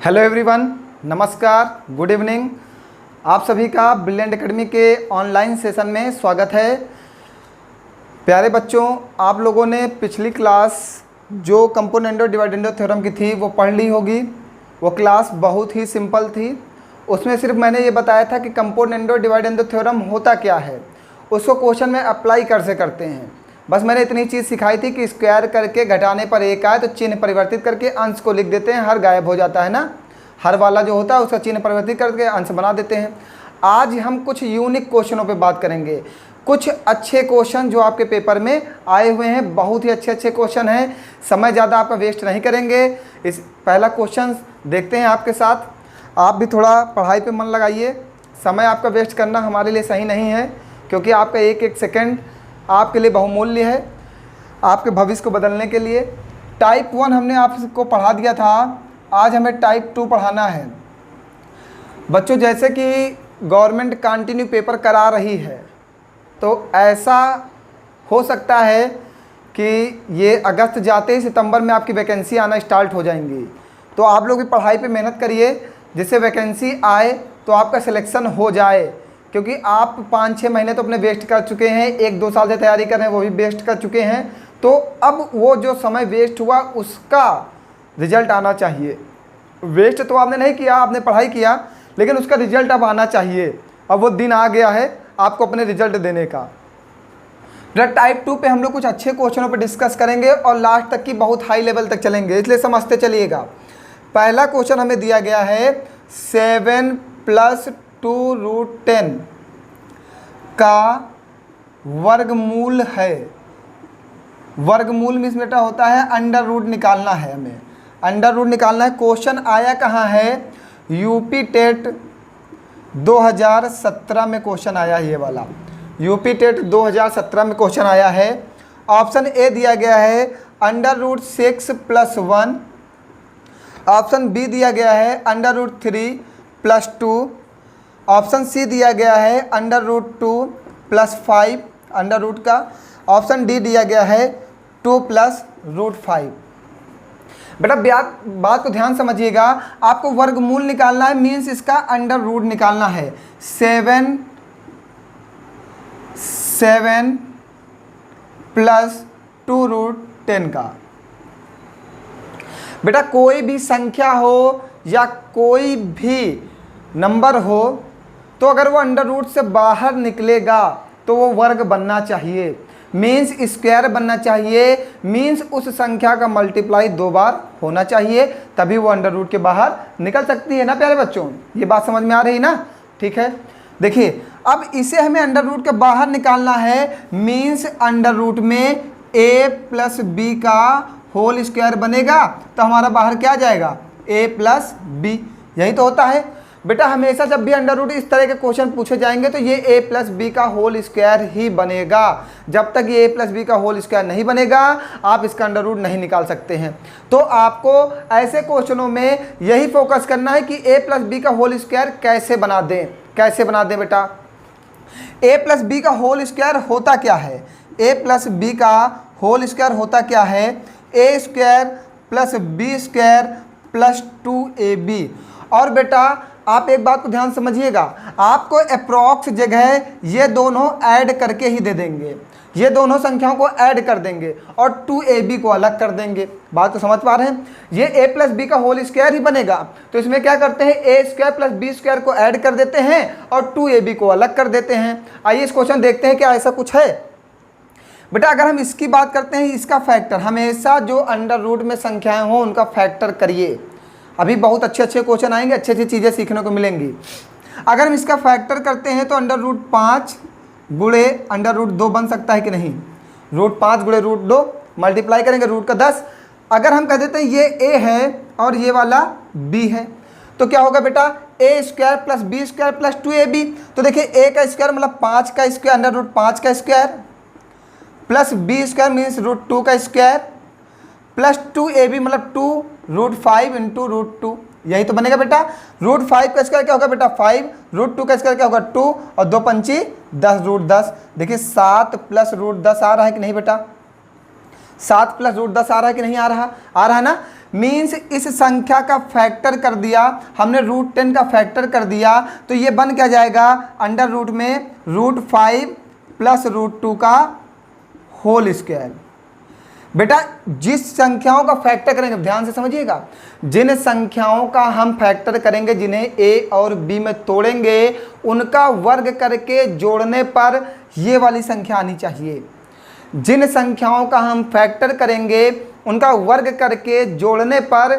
Hello everyone, नमस्कार, good evening. आप सभी का ब्रिलियंट एकेडमी के ऑनलाइन सेशन में स्वागत है। प्यारे बच्चों, आप लोगों ने पिछली क्लास जो कंपोनेंडो डिवाइडेंडो थ्योरम की थी वो पढ़ ली होगी। वो क्लास बहुत ही सिंपल थी। उसमें सिर्फ मैंने ये बताया था कि कंपोनेंडो डिवाइडेंडो थ्योरम होता क्या है, उसको क्वेश्चन में अप्लाई कैसे करते हैं। बस मैंने इतनी चीज़ सिखाई थी कि स्क्वायर करके घटाने पर एक आए तो चिन्ह परिवर्तित करके अंश को लिख देते हैं, हर गायब हो जाता है ना। हर वाला जो होता है उसका चिन्ह परिवर्तित करके अंश बना देते हैं। आज हम कुछ यूनिक क्वेश्चनों पे बात करेंगे, कुछ अच्छे क्वेश्चन जो आपके पेपर में आए हुए हैं। बहुत ही अच्छे क्वेश्चन हैं, समय ज़्यादा आपका वेस्ट नहीं करेंगे। इस पहला क्वेश्चन देखते हैं आपके साथ। आप भी थोड़ा पढ़ाई पे मन लगाइए, समय आपका वेस्ट करना हमारे लिए सही नहीं है, क्योंकि आपका एक एक सेकेंड आपके लिए बहुमूल्य है, आपके भविष्य को बदलने के लिए। टाइप 1 हमने आपको पढ़ा दिया था, आज हमें टाइप 2 पढ़ाना है। बच्चों, जैसे कि गवर्नमेंट कंटिन्यू पेपर करा रही है, तो ऐसा हो सकता है कि ये अगस्त जाते ही सितंबर में आपकी वैकेंसी आना स्टार्ट हो जाएंगी। तो आप लोग भी पढ़ाई पे मेहनत करिए, जिससे वैकेंसी आए तो आपका सिलेक्शन हो जाए। क्योंकि आप 5-6 महीने तो अपने वेस्ट कर चुके हैं, 1-2 साल से तैयारी कर रहे हैं, वो भी वेस्ट कर चुके हैं। तो अब वो जो समय वेस्ट हुआ उसका रिजल्ट आना चाहिए। वेस्ट तो आपने नहीं किया, आपने पढ़ाई किया, लेकिन उसका रिजल्ट अब आना चाहिए। अब वो दिन आ गया है आपको अपने रिजल्ट देने का। टाइप 2 पे हम लोग कुछ अच्छे क्वेश्चनों पे डिस्कस करेंगे और लास्ट तक की बहुत हाई लेवल तक चलेंगे, इसलिए समझते चलिएगा। पहला क्वेश्चन हमें दिया गया है 7 + 2√10 का वर्गमूल है। वर्गमूल मीन्स बेटा होता है अंडर रूट निकालना है, हमें अंडर रूट निकालना है। क्वेश्चन आया कहाँ है? यूपी टेट 2017 में क्वेश्चन आया है, ये वाला यूपी टेट 2017 में क्वेश्चन आया है। ऑप्शन ए दिया गया है √6 + 1, ऑप्शन बी दिया गया है √3 + 2, ऑप्शन सी दिया गया है √2 + 5 अंडर रूट का, ऑप्शन डी दिया गया है 2 + √5। बेटा बात को ध्यान समझिएगा, आपको वर्गमूल निकालना है, मीन्स इसका अंडर रूट निकालना है। 7 + 2√10 का। बेटा कोई भी संख्या हो या कोई भी नंबर हो, तो अगर वो अंडर रूट से बाहर निकलेगा तो वो वर्ग बनना चाहिए, मीन्स स्क्वायर बनना चाहिए, मीन्स उस संख्या का मल्टीप्लाई 2 बार होना चाहिए, तभी वो अंडर रूट के बाहर निकल सकती है ना प्यारे बच्चों। ये बात समझ में आ रही ना? ठीक है, देखिए अब इसे हमें अंडर रूट के बाहर निकालना है, मीन्स अंडर रूट में a + b का होल स्क्वायर बनेगा, तो हमारा बाहर क्या जाएगा? a + b। यही तो होता है बेटा, हमेशा जब भी अंडर रूट इस तरह के क्वेश्चन पूछे जाएंगे तो ये a + b का होल स्क्वायर ही बनेगा। जब तक ये a + b का होल स्क्वायर नहीं बनेगा, आप इसका अंडर रूट नहीं निकाल सकते हैं। तो आपको ऐसे क्वेश्चनों में यही फोकस करना है कि a + b का होल स्क्वायर कैसे बना दें। कैसे बना दें बेटा? a + b का होल स्क्वायर होता क्या है? a + b का होल स्क्वायर होता क्या है? a² + b² + 2ab। और बेटा आप एक बात को ध्यान समझिएगा, आपको अप्रॉक्स जगह ये दोनों ऐड करके ही दे देंगे, ये दोनों संख्याओं को ऐड कर देंगे और 2ab को अलग कर देंगे। बात तो समझ पा रहे हैं? ये a + b का होल स्क्वायर ही बनेगा, तो इसमें क्या करते हैं? a² + b² को ऐड कर देते हैं और 2ab को अलग कर देते हैं। आइए इस क्वेश्चन देखते हैं, क्या ऐसा कुछ है? बेटा अगर हम इसकी बात करते हैं, इसका फैक्टर, हमेशा जो अंडर रूट में संख्याएं हों उनका फैक्टर करिए। अभी बहुत अच्छे क्वेश्चन आएंगे, अच्छी चीज़ें सीखने को मिलेंगी। अगर हम इसका फैक्टर करते हैं तो √5 गुणे √2 बन सकता है कि नहीं? √5 गुणे √2 मल्टीप्लाई करेंगे रूट का 10। अगर हम कह देते हैं ये a है और ये वाला b है, तो क्या होगा बेटा? a² + b² + 2ab। तो देखिए a का स्क्वायर मतलब 5 का स्क्वायर, √5 का स्क्वायर, प्लस b² मीन्स √2 का स्क्वायर, प्लस 2ab मतलब 2√5 × √2। यही तो बनेगा बेटा। √5 का स्क्वायर क्या होगा बेटा? 5, √2 का स्क्वायर क्या होगा? 2, और 2 पंची 10 √10। देखिए 7 + √10 आ रहा है कि नहीं बेटा? 7 + √10 आ रहा है कि नहीं आ रहा? आ रहा है ना। मीन्स इस संख्या का फैक्टर कर दिया हमने, √10 का फैक्टर कर दिया, तो ये बन क्या जाएगा, अंडर रूट में √5 प्लस √2 का होल स्क्वायर। बेटा जिस संख्याओं का फैक्टर करेंगे, ध्यान से समझिएगा, जिन संख्याओं का हम फैक्टर करेंगे, जिन्हें a और b में तोड़ेंगे, उनका वर्ग करके जोड़ने पर ये वाली संख्या आनी चाहिए। जिन संख्याओं का हम फैक्टर करेंगे उनका वर्ग करके जोड़ने पर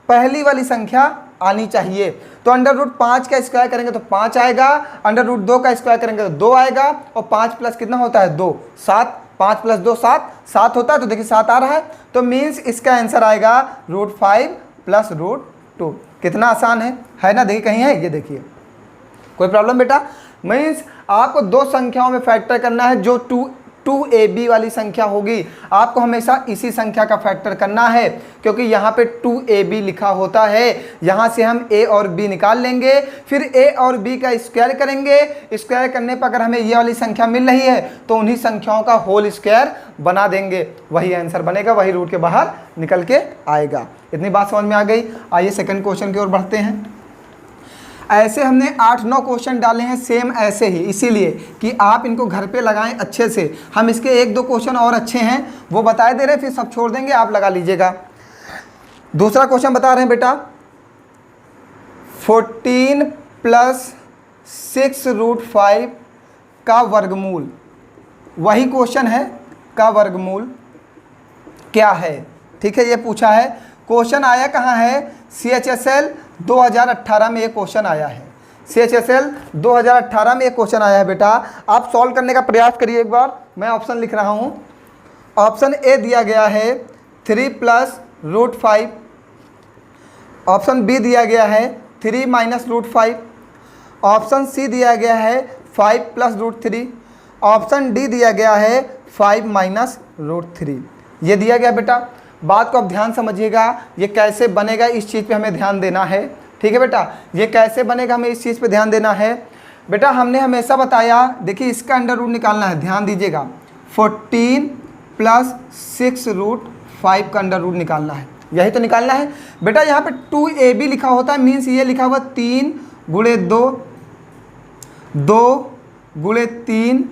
पहली वाली संख्या आनी चाहिए। तो √5 का स्क्वायर करेंगे तो 5 आएगा, √2 का स्क्वायर करेंगे तो 2 आएगा, और 5 प्लस कितना होता है 2, 7, 5 प्लस 2 7, 7 होता है, तो देखिए 7 आ रहा है, तो मीन्स इसका आंसर आएगा √5 प्लस √2। कितना आसान है ना, देखिए कहीं है, ये देखिए कोई प्रॉब्लम बेटा। मीन्स आपको दो संख्याओं में फैक्टर करना है, जो 2ab वाली संख्या होगी आपको हमेशा इसी संख्या का फैक्टर करना है, क्योंकि यहाँ पे 2ab लिखा होता है। यहाँ से हम a और b निकाल लेंगे, फिर a और b का स्क्वायर करेंगे, स्क्वायर करने पर अगर हमें ये वाली संख्या मिल रही है तो उन्हीं संख्याओं का होल स्क्वायर बना देंगे, वही आंसर बनेगा, वही रूट के बाहर निकल के आएगा। इतनी बात समझ में आ गई। आइए सेकंड क्वेश्चन की ओर बढ़ते हैं। ऐसे हमने 8-9 क्वेश्चन डाले हैं सेम ऐसे ही, इसीलिए कि आप इनको घर पे लगाएं अच्छे से। हम इसके 1-2 क्वेश्चन और अच्छे हैं वो बताए दे रहे हैं, फिर सब छोड़ देंगे, आप लगा लीजिएगा। दूसरा क्वेश्चन बता रहे हैं बेटा, 14 प्लस 6√5 का वर्गमूल, वही क्वेश्चन है, का वर्गमूल क्या है। ठीक है, ये पूछा है, क्वेश्चन आया कहाँ है, CHSL 2018 में ये क्वेश्चन आया है। CHSL 2018 में ये क्वेश्चन आया है बेटा। आप सॉल्व करने का प्रयास करिए एक बार, मैं ऑप्शन लिख रहा हूँ। ऑप्शन ए दिया गया है 3 प्लस √5, ऑप्शन बी दिया गया है 3 माइनस √5, ऑप्शन सी दिया गया है 5 प्लस √3, ऑप्शन डी दिया गया है 5 माइनस √3। ये दिया गया बेटा। बात को आप ध्यान समझिएगा, ये कैसे बनेगा इस चीज़ पे हमें ध्यान देना है। ठीक है बेटा, ये कैसे बनेगा हमें इस चीज़ पे ध्यान देना है। बेटा हमने हमेशा बताया, देखिए इसका अंडर रूट निकालना है, ध्यान दीजिएगा, 14 प्लस 6√5 का अंडर रूट निकालना है, यही तो निकालना है बेटा। यहाँ पे 2ab लिखा होता है, मीन्स ये लिखा हुआ 3 गुणे 2, 2 गुणे 3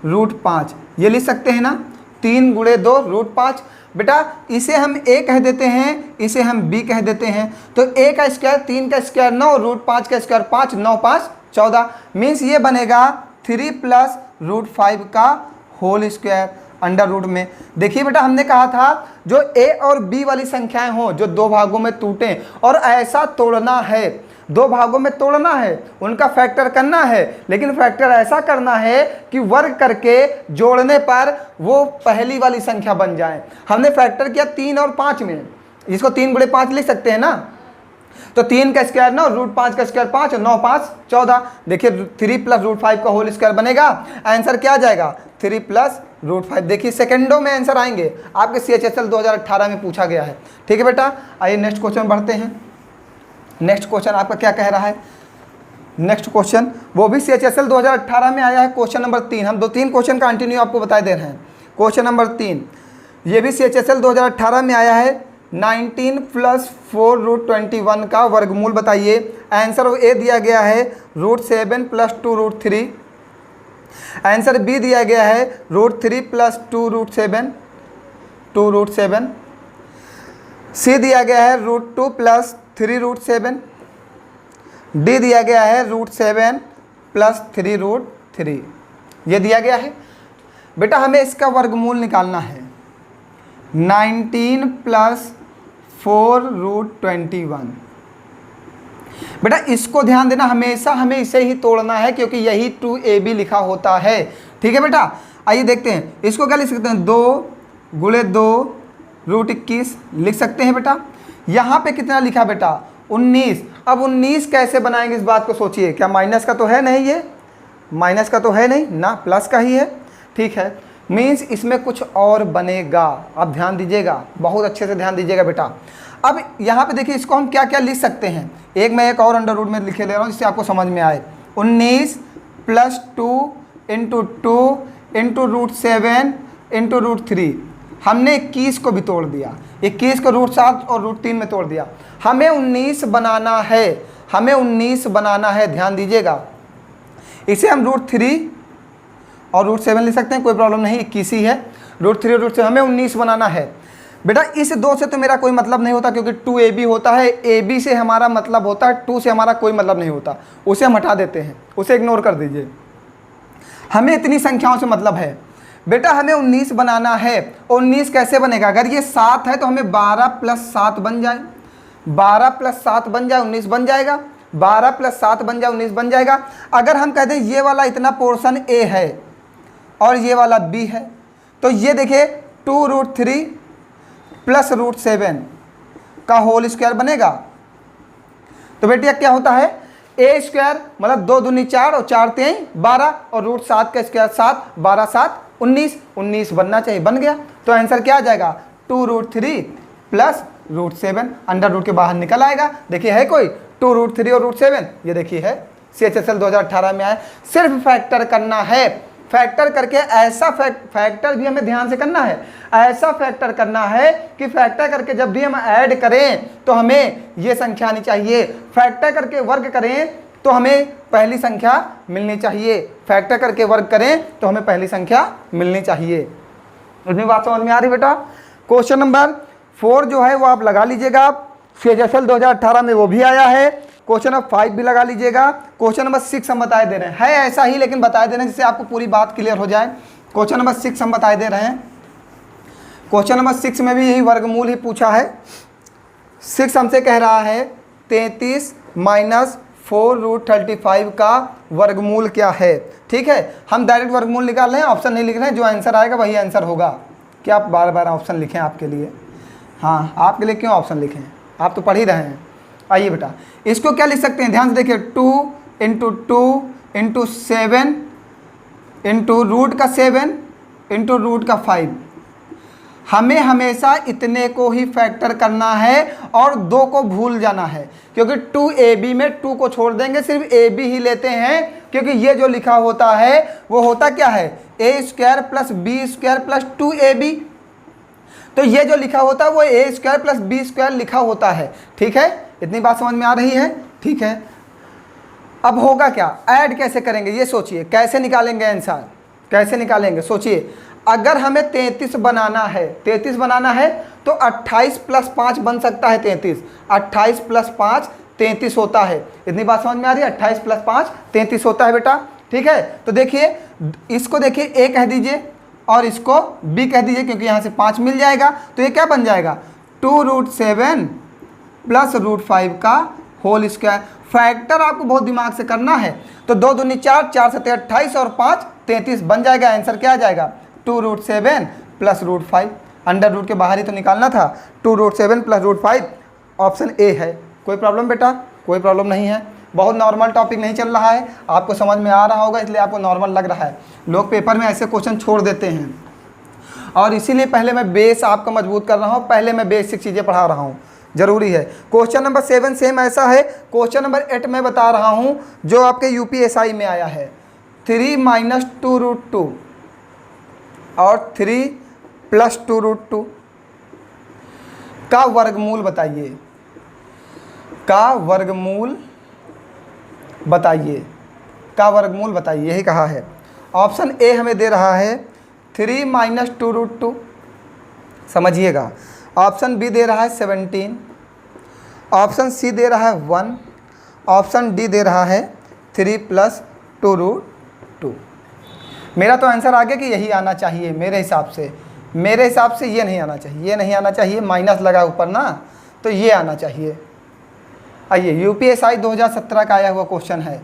√5, ये लिख सकते हैं ना, 3 गुणे 2 √5। बेटा इसे हम a कह देते हैं, इसे हम b कह देते हैं, तो a का स्क्वायर 3 का स्क्वायर 9, √5 का स्क्वायर 5, 9 5 14, मीन्स ये बनेगा 3 प्लस √5 का होल स्क्वायर अंडर रूट में। देखिए बेटा हमने कहा था जो a और b वाली संख्याएं हों, जो दो भागों में टूटें, और ऐसा तोड़ना है, दो भागों में तोड़ना है, उनका फैक्टर करना है, लेकिन फैक्टर ऐसा करना है कि वर्ग करके जोड़ने पर वो पहली वाली संख्या बन जाए। हमने फैक्टर किया 3 और 5 में, इसको 3 गुणे 5 लिख सकते हैं ना, तो 3 का स्क्वायर 9, √5 का स्क्वायर 5, 9 5 14। देखिए 3 प्लस √5 का होल स्क्वायर बनेगा, आंसर क्या आ जाएगा 3 प्लस √5। देखिए सेकंडों में आंसर आएंगे, आपके CHSL 2018 में पूछा गया है। ठीक है बेटा, आइए नेक्स्ट क्वेश्चन बढ़ते हैं। नेक्स्ट क्वेश्चन आपका क्या कह रहा है, नेक्स्ट क्वेश्चन वो भी CHSL 2018 में आया है, क्वेश्चन नंबर 3। हम 2-3 क्वेश्चन कंटिन्यू आपको बता दे रहे हैं। क्वेश्चन नंबर 3 ये भी CHSL 2018 में आया है, 19 प्लस 4√21 का वर्गमूल बताइए। आंसर ए दिया गया है √7 प्लस 2√3, आंसर बी दिया गया है √3 प्लस 2√7, सी दिया गया है √2 प्लस 3√7, डी दिया गया है √7 प्लस 3√3, ये दिया गया है। बेटा हमें इसका वर्गमूल निकालना है, 19 प्लस 4√21। बेटा इसको ध्यान देना, हमेशा हमें इसे ही तोड़ना है, क्योंकि यही 2ab लिखा होता है। ठीक है बेटा, आइए देखते हैं इसको क्या लिख सकते हैं, 2 गुणे 2 √21 लिख सकते हैं बेटा। यहाँ पे कितना लिखा बेटा 19। अब 19 कैसे बनाएंगे इस बात को सोचिए, क्या माइनस का तो है नहीं, ये माइनस का तो है नहीं ना, प्लस का ही है। ठीक है, मीन्स इसमें कुछ और बनेगा, आप ध्यान दीजिएगा, बहुत अच्छे से ध्यान दीजिएगा बेटा। अब यहाँ पे देखिए इसको हम क्या क्या लिख सकते हैं, मैं एक और अंडर रूट में लिखे ले रहा हूँ जिससे आपको समझ में आए। 19 प्लस 2 इंटू 2 इंटू √7 इंटू √3, हमने 21 को भी तोड़ दिया, 21 को √7 और √3 में तोड़ दिया। हमें 19 बनाना है, हमें 19 बनाना है, ध्यान दीजिएगा। इसे हम √3 और √7 लिख सकते हैं, कोई प्रॉब्लम नहीं, 21 ही है। √3 और √7 हमें 19 बनाना है। बेटा इस 2 से तो मेरा कोई मतलब नहीं होता, क्योंकि 2ab होता है, ab से हमारा मतलब होता है, 2 से हमारा कोई मतलब नहीं होता, उसे हम हटा देते हैं, उसे इग्नोर कर दीजिए। हमें इतनी संख्याओं से मतलब है। बेटा हमें 19 बनाना है। 19 कैसे बनेगा? अगर ये 7 है तो हमें 12 + 7 बन जाए, 12 + 7 बन जाए 19 बन जाएगा, 12 + 7 बन जाए 19 बन जाएगा। अगर हम कहते हैं ये वाला इतना पोर्शन a है और ये वाला b है, तो ये देखिए 2√3 + √7 का होल स्क्वायर बनेगा। तो बेटिया क्या होता है, a स्क्वायर मतलब 2 दूनी 4 और 4 3 12 और √7 का स्क्वायर 7, 12 7 19, 19 बनना चाहिए, बन गया। तो आंसर क्या आ जाएगा, 2√3 + √7, अंडर रूट के बाहर निकल आएगा। देखिए है कोई 2√3 और √7, ये देखिए है, CHSL 2018 में आया। सिर्फ फैक्टर करना है, फैक्टर करके ऐसा फैक्टर भी हमें ध्यान से करना है, ऐसा फैक्टर करना है कि फैक्टर करके जब भी हम ऐड करें तो हमें ये संख्या आनी चाहिए, फैक्टर करके वर्ग करें तो हमें पहली संख्या मिलनी चाहिए, फैक्टर करके वर्ग करें तो हमें पहली संख्या मिलनी चाहिए। इतनी बात समझ में आ रही बेटा? क्वेश्चन नंबर 4 जो है वो आप लगा लीजिएगा, आप CHSL 2018 में वो भी आया है। क्वेश्चन नंबर 5 भी लगा लीजिएगा। क्वेश्चन नंबर 6 हम बताए दे रहे हैं, है ऐसा ही लेकिन बताए दे रहे हैं जिससे आपको पूरी बात क्लियर हो जाए। क्वेश्चन नंबर 6 हम बताए दे रहे हैं। क्वेश्चन नंबर 6 में भी यही वर्गमूल ही पूछा है। 6 हमसे कह रहा है 33 - 4√35 का वर्गमूल क्या है। ठीक है, हम डायरेक्ट वर्गमूल निकाल रहे हैं, ऑप्शन नहीं लिख रहे हैं, जो आंसर आएगा वही आंसर होगा। क्या आप बार बार ऑप्शन लिखें आपके लिए? हाँ, आपके लिए क्यों ऑप्शन लिखें, आप तो पढ़ ही रहे हैं। आइए बेटा, इसको क्या लिख सकते हैं, ध्यान से देखिए, 2 × 2 × 7 × √7 × √5। हमें हमेशा इतने को ही फैक्टर करना है और 2 को भूल जाना है, क्योंकि 2ab में 2 को छोड़ देंगे, सिर्फ ab ही लेते हैं, क्योंकि ये जो लिखा होता है वो होता क्या है, a² + b² + 2ab। तो ये जो लिखा होता है वो a² + b² लिखा होता है। ठीक है, इतनी बात समझ में आ रही है? ठीक है, अब होगा क्या, ऐड कैसे करेंगे ये सोचिए, कैसे निकालेंगे आंसर, कैसे निकालेंगे सोचिए। अगर हमें 33 बनाना है, 33 बनाना है तो 28 + 5 बन सकता है 33, 28 + 5 33 होता है। इतनी बात समझ में आ रही है? 28 + 5 33 होता है बेटा। ठीक है, तो देखिए इसको देखिए a कह दीजिए और इसको b कह दीजिए, क्योंकि यहाँ से 5 मिल जाएगा, तो ये क्या बन जाएगा, 2√7 + √5 का होल स्क्वायर। फैक्टर आपको बहुत दिमाग से करना है, तो 2 दूनी 4, 4 7 28 और 5 33 बन जाएगा। आंसर क्या आ जाएगा, 2√7 + √5, अंडर रूट के बाहर ही तो निकालना था, 2√7 + √5 ऑप्शन ए है। कोई प्रॉब्लम बेटा? कोई प्रॉब्लम नहीं है, बहुत नॉर्मल टॉपिक नहीं चल रहा है, आपको समझ में आ रहा होगा, इसलिए आपको नॉर्मल लग रहा है। लोग पेपर में ऐसे क्वेश्चन छोड़ देते हैं, और इसीलिए पहले मैं बेस आपका मजबूत कर रहा हूँ, पहले मैं बेसिक चीज़ें पढ़ा रहा हूँ, जरूरी है। क्वेश्चन नंबर 7 सेम ऐसा है। क्वेश्चन नंबर 8 मैं बता रहा हूँ जो आपके UPSI में आया है, 3 - 2√2 और 3 + 2√2 का वर्गमूल बताइए, का वर्गमूल बताइए, का वर्गमूल बताइए, यही कहा है। ऑप्शन ए हमें दे रहा है 3 - 2√2, समझिएगा। ऑप्शन बी दे रहा है 17, ऑप्शन सी दे रहा है 1, ऑप्शन डी दे रहा है 3 + 2√2। मेरा तो आंसर आ गया कि यही आना चाहिए मेरे हिसाब से, मेरे हिसाब से ये नहीं आना चाहिए, ये नहीं आना चाहिए, माइनस लगा ऊपर ना, तो ये आना चाहिए। आइए, UPSI 2017 का आया हुआ क्वेश्चन है,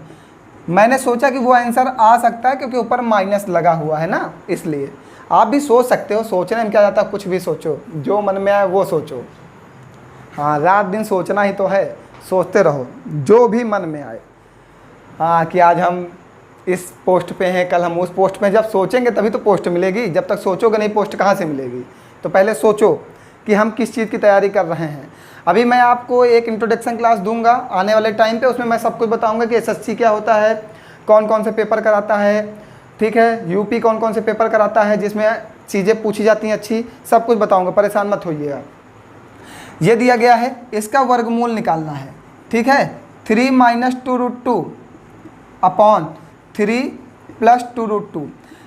मैंने सोचा कि वो आंसर आ सकता है क्योंकि ऊपर माइनस लगा हुआ है ना, इसलिए। आप भी सोच सकते हो, सोचने में क्या जाता, कुछ भी सोचो, जो मन में आए वो सोचो। हाँ, रात दिन सोचना ही तो है, सोचते रहो जो भी मन में आए। हाँ, कि आज हम इस पोस्ट पे हैं, कल हम उस पोस्ट पे हैं। जब सोचेंगे तभी तो पोस्ट मिलेगी, जब तक सोचोगे नहीं पोस्ट कहाँ से मिलेगी। तो पहले सोचो कि हम किस चीज़ की तैयारी कर रहे हैं। अभी मैं आपको एक इंट्रोडक्शन क्लास दूंगा आने वाले टाइम पे, उसमें मैं सब कुछ बताऊंगा कि SSC क्या होता है, कौन कौन से पेपर कराता है, ठीक है, यूपी कौन कौन से पेपर कराता है, जिसमें चीज़ें पूछी जाती हैं अच्छी, सब कुछ बताऊंगा, परेशान मत होइएगा। ये दिया गया है, इसका वर्गमूल निकालना है, ठीक है। 3 - 2√2 अपॉन 3 + 2√2।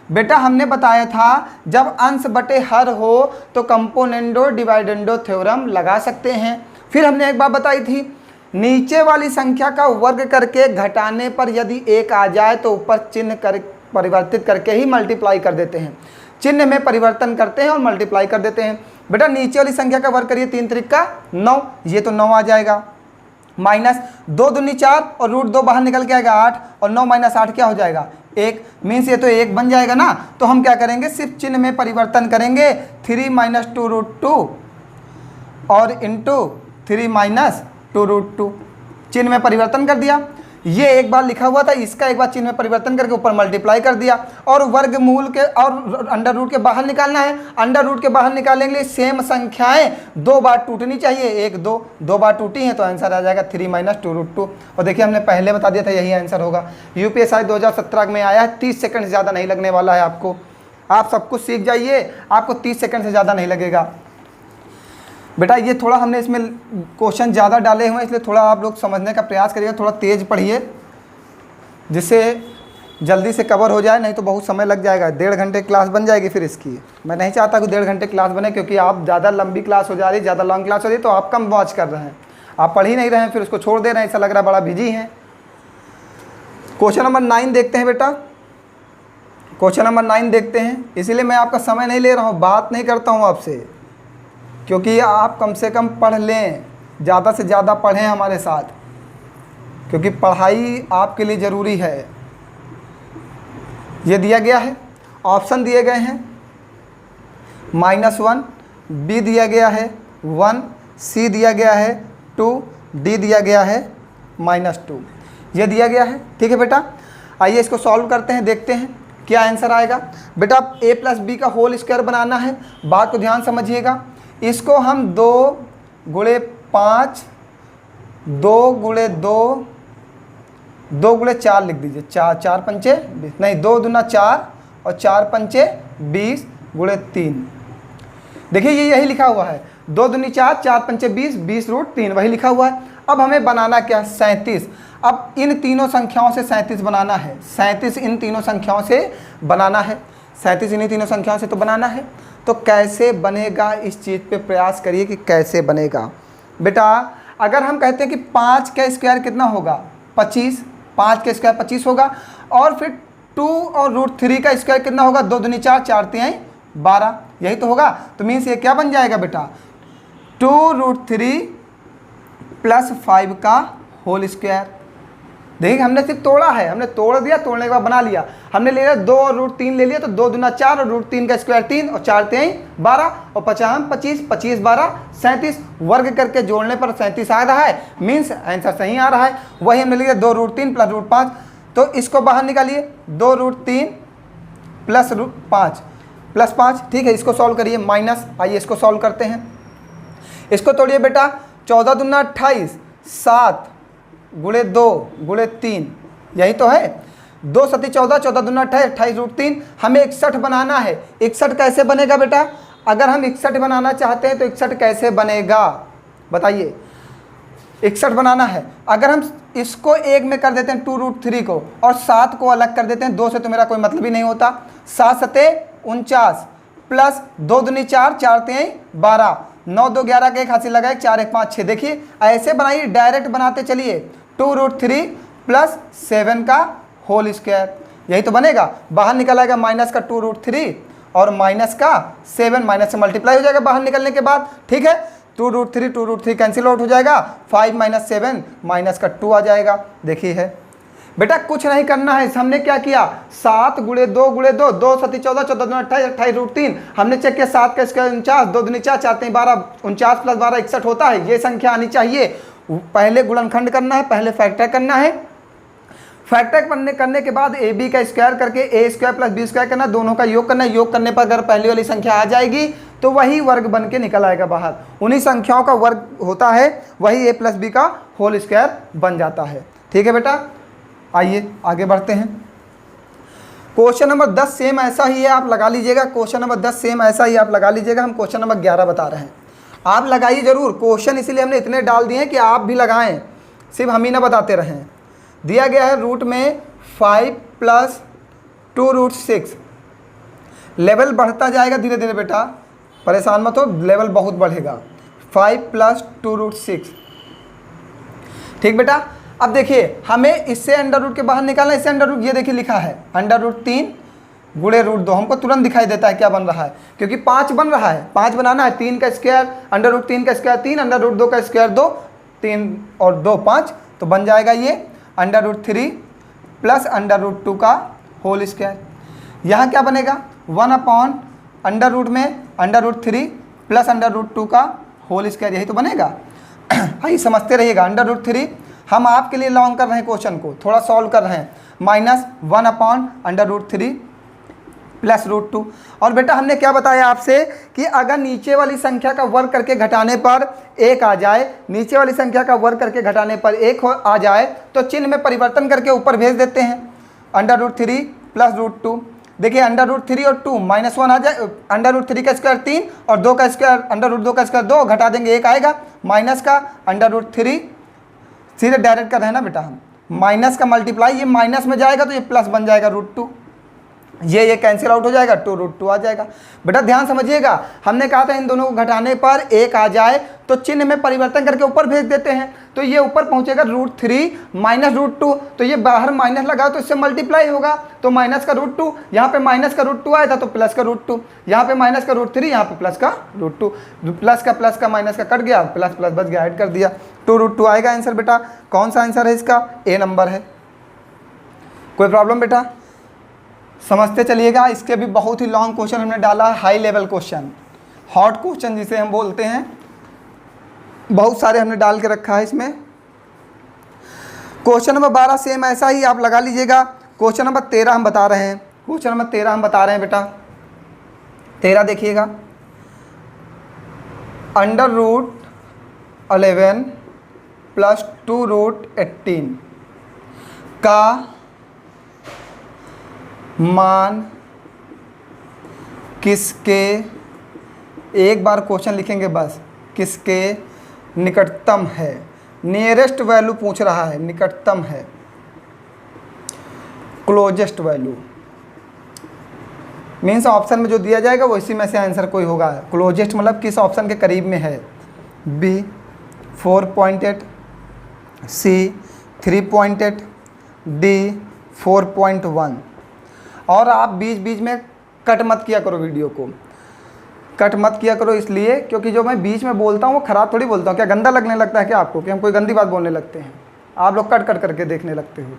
बेटा हमने बताया था जब अंश बटे हर हो तो कंपोनेंडो डिवाइडेंडो थ्योरम लगा सकते हैं। फिर हमने एक बात बताई थी, नीचे वाली संख्या का वर्ग करके घटाने पर यदि 1 आ जाए तो ऊपर चिन्ह कर परिवर्तित करके ही मल्टीप्लाई कर देते हैं, चिन्ह में परिवर्तन करते हैं और मल्टीप्लाई कर देते हैं। बेटा नीचे वाली संख्या का वर्ग करिए, 3 × 3 = 9, ये तो 9 आ जाएगा, माइनस 2 दूनी 4 और √2 बाहर निकल के आएगा 8, और 9 - 8 क्या हो जाएगा 1, मीन्स ये तो 1 बन जाएगा ना। तो हम क्या करेंगे, सिर्फ चिन्ह में परिवर्तन करेंगे, 3 - 2√2 और इंटू 3 - 2√2, चिन्ह में परिवर्तन कर दिया। ये एक बार लिखा हुआ था, इसका एक बार चिन्ह में परिवर्तन करके ऊपर मल्टीप्लाई कर दिया, और वर्गमूल के और अंडर रूट के बाहर निकालना है। अंडर रूट के बाहर निकालने के लिए सेम संख्याएं 2 बार टूटनी चाहिए, 1 2 बार टूटी हैं तो आंसर आ जाएगा 3 - 2√2। और देखिए हमने पहले बता दिया था यही आंसर होगा। यूपीएससी 2017 में आया है, 30 सेकंड से ज़्यादा नहीं लगने वाला है आपको। आप सब कुछ सीख जाइए, आपको 30 सेकंड से ज़्यादा नहीं लगेगा। बेटा ये थोड़ा हमने इसमें क्वेश्चन ज़्यादा डाले हुए हैं, इसलिए थोड़ा आप लोग समझने का प्रयास करिएगा, थोड़ा तेज़ पढ़िए जिससे जल्दी से कवर हो जाए, नहीं तो बहुत समय लग जाएगा। 1.5 घंटे क्लास बन जाएगी फिर इसकी। मैं नहीं चाहता कि 1.5 घंटे क्लास बने, क्योंकि आप ज़्यादा लंबी क्लास हो जा रही, ज़्यादा लॉन्ग क्लास हो रही है तो आप कम वॉच कर रहे हैं, आप पढ़ ही नहीं रहे हैं, फिर उसको छोड़ दे रहे हैं, ऐसा लग रहा है बड़ा बिजी हैं। क्वेश्चन नंबर 9 देखते हैं बेटा, क्वेश्चन नंबर 9 देखते हैं। इसीलिए मैं आपका समय नहीं ले रहा हूँ, बात नहीं करता हूँ आपसे, क्योंकि आप कम से कम पढ़ लें, ज़्यादा से ज़्यादा पढ़ें हमारे साथ, क्योंकि पढ़ाई आपके लिए ज़रूरी है। ये दिया गया है, ऑप्शन दिए गए हैं -1, बी दिया गया है 1, सी दिया गया है 2, डी दिया गया है -2। ये दिया गया है, ठीक है बेटा। आइए इसको सॉल्व करते हैं, देखते हैं क्या आंसर आएगा। बेटा a + b का होल स्क्वायर बनाना है, बात को ध्यान समझिएगा। इसको हम 2 × 5, 2 × 2, 2 × 4 लिख दीजिए, 4 पंचे 20, नहीं 2 दूना 4 और 4 पंचे 20 × 3। देखिए ये यही लिखा हुआ है, 2 दूनी 4, 4 पंचे 20, 20√3 वही लिखा हुआ है। अब हमें बनाना क्या, 37। अब इन तीनों संख्याओं से 37 बनाना है, 37 इन तीनों संख्याओं से बनाना है, 37 इन्हीं तीनों संख्याओं से तो बनाना है। तो कैसे बनेगा, इस चीज़ पे प्रयास करिए कि कैसे बनेगा। बेटा अगर हम कहते हैं कि 5 का स्क्वायर कितना होगा 25, 5 का स्क्वायर 25 होगा, और फिर 2 और √3 का स्क्वायर कितना होगा, 2 दूनी 4, 4 3 12, यही तो होगा। तो मीन्स ये क्या बन जाएगा बेटा, 2√3 + 5 का होल स्क्वायर। देखिए हमने सिर्फ तोड़ा है, हमने तोड़ दिया, तोड़ने के बाद बना लिया। हमने ले लिया 2 और √3 ले लिया, तो 2 दूना 4 और √3 का स्क्वायर 3 और 4 3 12 और 50 25 25 12 37, वर्ग करके जोड़ने पर 37 आ रहा है, मीन्स आंसर सही आ रहा है। वही हमने लिया 2 √3 + √5, तो इसको बाहर निकालिए, 2 √3 + √5 + 5, ठीक है। इसको सॉल्व करिए, माइनस, आइए इसको सॉल्व करते हैं। इसको तोड़िए बेटा, 14 दूना 28, 7 × 2 × 3, यही तो है, 2 × 7 14, 14 दूना 28, 28 √3। हमें 61 बनाना है। 61 कैसे बनेगा बेटा, अगर हम 61 बनाना चाहते हैं तो 61 कैसे बनेगा बताइए। 61 बनाना है, अगर हम इसको 1 में कर देते हैं 2 √3 को, और 7 को अलग कर देते हैं, 2 से तो मेरा कोई मतलब ही नहीं होता। 7 7 49 प्लस 2 दूनी 4, 4 3 12, 9 2 11 का 1 हाथ से लगाए, 4 1 5 6। देखिए ऐसे बनाइए, डायरेक्ट बनाते चलिए, 2 √3 + 7 का होल स्क्वायर, यही तो बनेगा। बाहर निकल आएगा माइनस का 2 √3 और माइनस का 7, माइनस से मल्टीप्लाई हो जाएगा बाहर निकलने के बाद, ठीक है। 2 √3 कैंसिल आउट हो जाएगा, 5 - 7 माइनस का 2 आ जाएगा। देखिए है बेटा, कुछ नहीं करना है, हमने क्या किया, 7 × 2 × 2, 2 × 7 14, 14 दूना 28, 28 √3। हमने चेक किया, 7 का स्क्वायर 49, 2 दूनी 4, 4 3 12, 49 + 12 61 होता है। ये संख्या आनी चाहिए। पहले गुणनखंड करना है, पहले फैक्टर करना है, फैक्टर करने के बाद ए बी का स्क्वायर करके a² + b² करना, दोनों का योग करना है। योग करने पर अगर पहली वाली संख्या आ जाएगी तो वही वर्ग बन के निकल आएगा बाहर। उन्हीं संख्याओं का वर्ग होता है, वही a + b का होल स्क्वायर बन जाता है, ठीक है बेटा। आइए आगे बढ़ते हैं। क्वेश्चन नंबर 10 सेम ऐसा ही है, आप लगा लीजिएगा। क्वेश्चन नंबर 10 सेम ऐसा ही आप लगा लीजिएगा। हम क्वेश्चन नंबर 11 बता रहे हैं, आप लगाइए जरूर। क्वेश्चन इसीलिए हमने इतने डाल दिए हैं कि आप भी लगाएं, सिर्फ हम ही ना बताते रहें। दिया गया है रूट में 5 + 2√6। लेवल बढ़ता जाएगा धीरे धीरे बेटा, परेशान मत हो, लेवल बहुत बढ़ेगा। 5 + 2√6, ठीक बेटा। अब देखिए हमें इससे अंडर रूट के बाहर निकालना है, इससे अंडर रूट, ये देखिए लिखा है √3 गुणे √2। हमको तुरंत दिखाई देता है क्या बन रहा है, क्योंकि 5 बन रहा है, 5 बनाना है। 3 का स्क्वायर, √3 का स्क्वायर 3, √2 का स्क्वायर 2, 3 और 2 5, तो बन जाएगा ये √3 + √2 का होल स्क्वायर। यहाँ क्या बनेगा 1/√, में √3 + √2 का होल स्क्वायर, यही तो बनेगा। आइए समझते रहिएगा। √3 हम आपके लिए लॉन्ग कर रहे हैं, क्वेश्चन को थोड़ा सॉल्व कर रहे हैं। -1/√3 + √2। और बेटा हमने क्या बताया आपसे कि अगर नीचे वाली संख्या का वर्ग करके घटाने पर 1 आ जाए, नीचे वाली संख्या का वर्ग करके घटाने पर 1 आ जाए, तो चिन्ह में परिवर्तन करके ऊपर भेज देते हैं। √3 + √2, देखिए √3 और 2 -1 आ जाए, √3 का स्क्वायर 3 और 2 का स्क्वायर, √2 का स्क्वायर 2, घटा देंगे 1 आएगा, माइनस का √3, सीधे डायरेक्ट कर रहे हैं ना बेटा हम, माइनस का मल्टीप्लाई, ये माइनस में जाएगा तो ये प्लस बन जाएगा √2, ये कैंसिल आउट हो जाएगा, 2√2 आ जाएगा। बेटा ध्यान समझिएगा, हमने कहा था इन दोनों को घटाने पर 1 आ जाए तो चिन्ह में परिवर्तन करके ऊपर भेज देते हैं, तो ये ऊपर पहुंचेगा √3 - √2, तो ये बाहर माइनस लगा तो इससे मल्टीप्लाई होगा, तो माइनस का √2, यहाँ पे माइनस का √2 आया था तो प्लस का √2, यहाँ पे माइनस का √3, यहाँ पे प्लस का √2, प्लस का माइनस का कट गया, प्लस प्लस बच गया, ऐड कर दिया, 2√2 आएगा आंसर। बेटा कौन सा आंसर है इसका, ए नंबर है। कोई प्रॉब्लम बेटा, समझते चलिएगा। इसके भी बहुत ही लॉन्ग क्वेश्चन हमने डाला, high level question, hot question जिसे हम बोलते हैं, बहुत सारे हमने डाल के रखा है इसमें। क्वेश्चन नंबर 12 सेम ऐसा ही आप लगा लीजिएगा। क्वेश्चन नंबर 13 हम बता रहे हैं, क्वेश्चन नंबर 13 हम बता रहे हैं बेटा। 13 देखिएगा, √11 + 2√18 का मान किसके, एक बार क्वेश्चन लिखेंगे बस, किसके निकटतम है। नियरेस्ट वैल्यू पूछ रहा है, निकटतम है, क्लोजेस्ट वैल्यू मीन्स ऑप्शन में जो दिया जाएगा वो इसी में से आंसर कोई होगा। क्लोजेस्ट मतलब किस ऑप्शन के करीब में है, बी 4.8, सी 3.8, डी 4.1। और आप बीच बीच में कट मत किया करो, वीडियो को कट मत किया करो, इसलिए क्योंकि जो मैं बीच में बोलता हूँ वो ख़राब थोड़ी बोलता हूँ। क्या गंदा लगने लगता है क्या आपको कि हम कोई गंदी बात बोलने लगते हैं, आप लोग कट कट करके देखने लगते हो।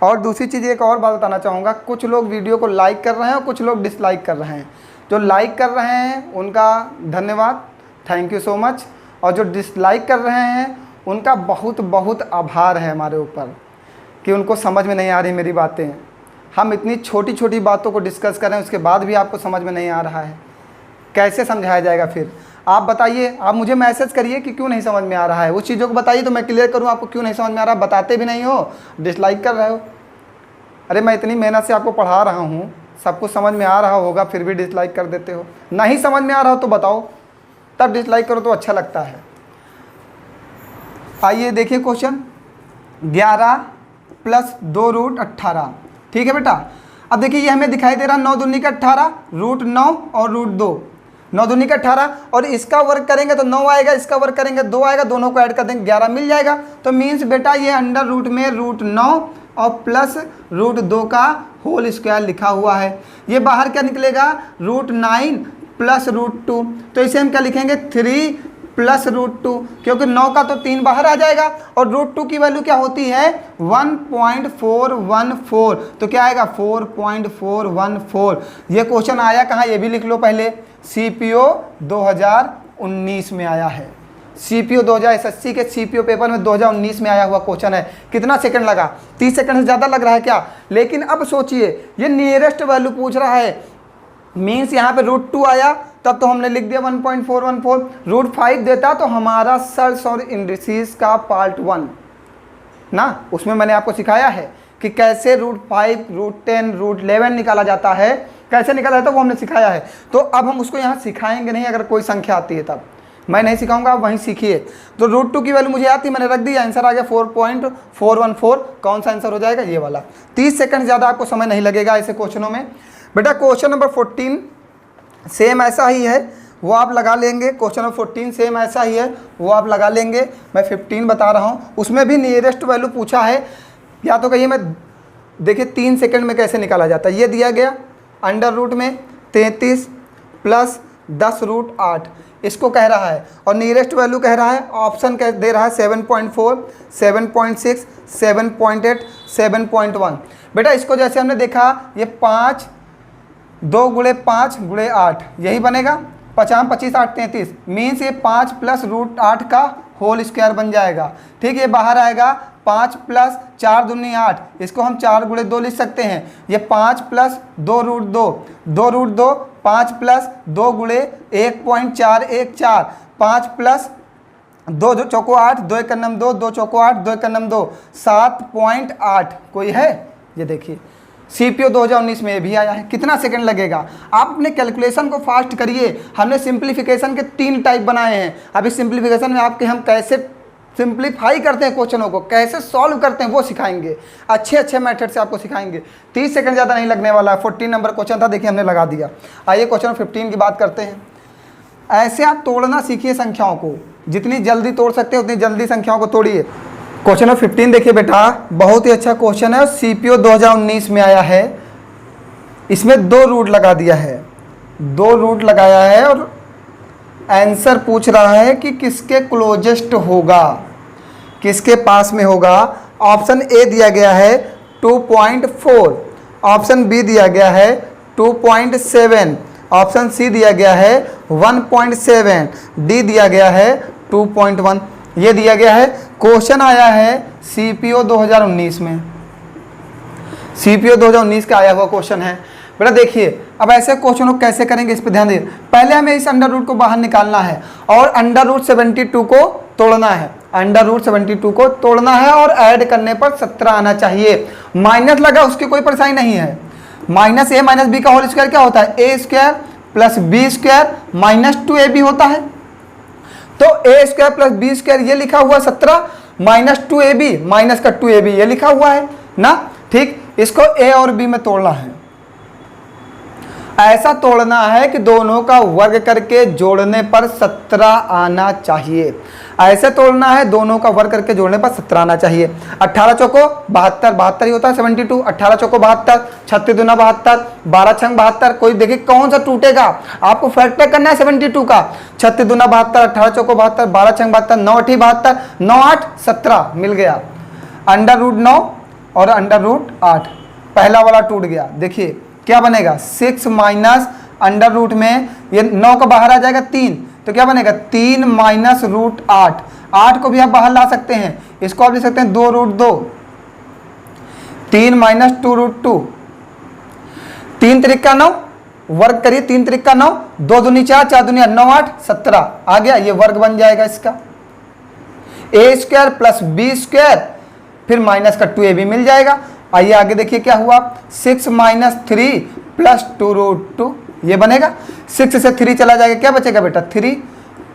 और दूसरी चीज़ एक और बात बताना चाहूँगा, कुछ लोग वीडियो को लाइक कर रहे हैं और कुछ लोग डिसलाइक कर रहे हैं। जो लाइक कर रहे हैं उनका धन्यवाद, थैंक यू सो मच, और जो डिसलाइक कर रहे हैं उनका बहुत बहुत आभार है हमारे ऊपर कि उनको समझ में नहीं आ रही मेरी बातें। हम इतनी छोटी छोटी बातों को डिस्कस कर रहे हैं, उसके बाद भी आपको समझ में नहीं आ रहा है, कैसे समझाया जाएगा फिर? आप बताइए, आप मुझे मैसेज करिए कि क्यों नहीं समझ में आ रहा है, उस चीज़ों को बताइए तो मैं क्लियर करूँ आपको क्यों नहीं समझ में आ रहा। बताते भी नहीं हो, डिसलाइक कर रहे हो। अरे मैं इतनी मेहनत से आपको पढ़ा रहा हूँ, सब कुछ समझ में आ रहा होगा, फिर भी डिसलाइक कर देते हो। नहीं समझ में आ रहा हो तो बताओ, तब डिसलाइक करो तो अच्छा लगता है। आइए देखिए क्वेश्चन 11 + 2√18, ठीक है बेटा। अब देखिए ये हमें दिखाई दे रहा 9 दूनी का 18, √9 और √2, 9 दूनी का 18, और इसका वर्ग करेंगे तो 9 आएगा, इसका वर्ग करेंगे 2 आएगा, दोनों को ऐड कर देंगे 11 मिल जाएगा। तो मीन्स बेटा ये अंडर रूट में √9 और प्लस √2 का होल स्क्वायर लिखा हुआ है। ये बाहर क्या निकलेगा, √9 + √2, तो इसे हम क्या लिखेंगे 3 + √2, क्योंकि 9 का तो 3 बाहर आ जाएगा और √2 की वैल्यू क्या होती है 1.414, तो क्या आएगा 4.414। ये क्वेश्चन आया कहाँ, ये भी लिख लो पहले, CPO 2019 में आया है। CPO 2080 के CPO पेपर में 2019 में आया हुआ क्वेश्चन है। कितना सेकंड लगा, 30 सेकंड से ज़्यादा लग रहा है क्या? लेकिन अब सोचिए ये नियरेस्ट वैल्यू पूछ रहा है, मीन्स यहाँ पे √2 आया तब तो हमने लिख दिया 1.414। √5 देता तो हमारा सर्च और इंडिसेस का पार्ट 1 ना, उसमें मैंने आपको सिखाया है कि कैसे √5, √10, √11 निकाला जाता है, कैसे निकाला जाता है वो हमने सिखाया है। तो अब हम उसको यहाँ सिखाएंगे नहीं, अगर कोई संख्या आती है तब मैं नहीं सिखाऊंगा, आप वहीं सीखिए। तो √2 की वैल्यू मुझे आती, मैंने रख दी, आंसर आ गया 4.414। कौन सा आंसर हो जाएगा, ये वाला। 30 सेकंड ज़्यादा आपको समय नहीं लगेगा ऐसे क्वेश्चनों में। बेटा क्वेश्चन नंबर 14 सेम ऐसा ही है, वो आप लगा लेंगे। क्वेश्चन नंबर 14 सेम ऐसा ही है, वो आप लगा लेंगे। मैं 15 बता रहा हूँ, उसमें भी नियरेस्ट वैल्यू पूछा है। या तो कहिए मैं, देखिए 3 सेकंड में कैसे निकाला जाता है। ये दिया गया अंडर रूट में 33 प्लस 10√8 इसको कह रहा है, और नियरेस्ट वैल्यू कह रहा है, ऑप्शन कह दे रहा है 7.4, 7.6, 7.8, 7.1। बेटा इसको जैसे हमने देखा, ये 5 2 गुणे 5 गुणे 8 यही बनेगा, 50 25 8 33 मीन्स ये 5 प्लस √8 का होल स्क्वायर बन जाएगा। ठीक, ये बाहर आएगा 5 प्लस 4 दूनी 8, इसको हम 4 गुणे 2 लिख सकते हैं। ये 5 प्लस 2√2, 2√2, 5 प्लस 2 गुणे 1.414, 5 प्लस 2 चौको 8, 2 1 2, 2 चौको 8, 2 1 2, 7.8। कोई है, ये देखिए CPO 2019 में भी आया है। कितना सेकंड लगेगा, आप अपने कैलकुलेशन को फास्ट करिए। हमने सिंप्लीफिकेशन के 3 टाइप बनाए हैं। अभी सिंप्लीफिकेशन में आपके हम कैसे सिंप्लीफाई करते हैं क्वेश्चनों को, कैसे सॉल्व करते हैं वो सिखाएंगे, अच्छे अच्छे मेथड से आपको सिखाएंगे। 30 सेकंड ज़्यादा नहीं लगने वाला है। 14 नंबर क्वेश्चन था, देखिए हमने लगा दिया। आइए क्वेश्चन 15 की बात करते हैं। ऐसे आप तोड़ना सीखिए संख्याओं को, जितनी जल्दी तोड़ सकते हैं उतनी जल्दी संख्याओं को तोड़िए। क्वेश्चन नंबर 15 देखिए बेटा, बहुत ही अच्छा क्वेश्चन है और CPO 2019 में आया है। इसमें 2 रूट लगा दिया है, 2 रूट लगाया है और आंसर पूछ रहा है कि किसके क्लोजेस्ट होगा, किसके पास में होगा। ऑप्शन ए दिया गया है 2.4, ऑप्शन बी दिया गया है 2.7, ऑप्शन सी दिया गया है 1.7, डी दिया गया है 2.1। ये दिया गया है। क्वेश्चन आया है CPO 2019 में, CPO 2019 का आया हुआ क्वेश्चन है। बेटा देखिए, अब ऐसे क्वेश्चन को कैसे करेंगे इस पर ध्यान दीजिए। पहले हमें इस अंडर रूट को बाहर निकालना है और अंडर रूट 72 को तोड़ना है, अंडर रूट 72 को तोड़ना है और ऐड करने पर 17 आना चाहिए। माइनस लगा उसकी कोई परेशानी नहीं है। माइनस ए माइनस बी का होल स्क्वायर क्या होता है, A square plus B square minus 2ab होता है। तो A square plus B square ये लिखा हुआ 17 माइनस 2ab, माइनस का 2ab ये लिखा हुआ है ना। ठीक, इसको ए और बी में तोड़ना है। ऐसा तोड़ना है कि दोनों का वर्ग करके जोड़ने पर 17 आना चाहिए। ऐसे तोड़ना है, दोनों का वर्ग करके जोड़ने पर 17 आना चाहिए। 18 चौको 72, 72 ही होता है 72। 18 चौको 72, 36 दूना 72, 12 छंग 72। कोई देखिए कौन सा टूटेगा, आपको फैक्टर करना है 72 का। 36 दूना 72, 18 चौको 72, 12 छंग 72, 9 8 72, 9 8 17 मिल गया। अंडर रूट 9 और अंडर रूट 8 पहला वाला टूट गया। देखिए क्या बनेगा, 6 माइनस अंडर रूट में ये 9 का बाहर आ जाएगा 3, तो क्या बनेगा 3 माइनस √8। 8 को भी आप बाहर ला सकते हैं, इसको आप लिख सकते हैं 2√2, 3 माइनस 2√2, 3 त्रिक 9, वर्ग करिए 3 त्रिक 9, 2 दूनी 4, 4 दूनी 9 8 17 आ गया। ये वर्ग बन जाएगा इसका। ए स्क्वायर प्लस बी स्क्वायर फिर माइनस का 2ab मिल जाएगा। आइए आगे देखिए क्या हुआ, 6 माइनस 3 प्लस 2√2 ये बनेगा। 6 से 3 चला जाएगा, क्या बचेगा बेटा 3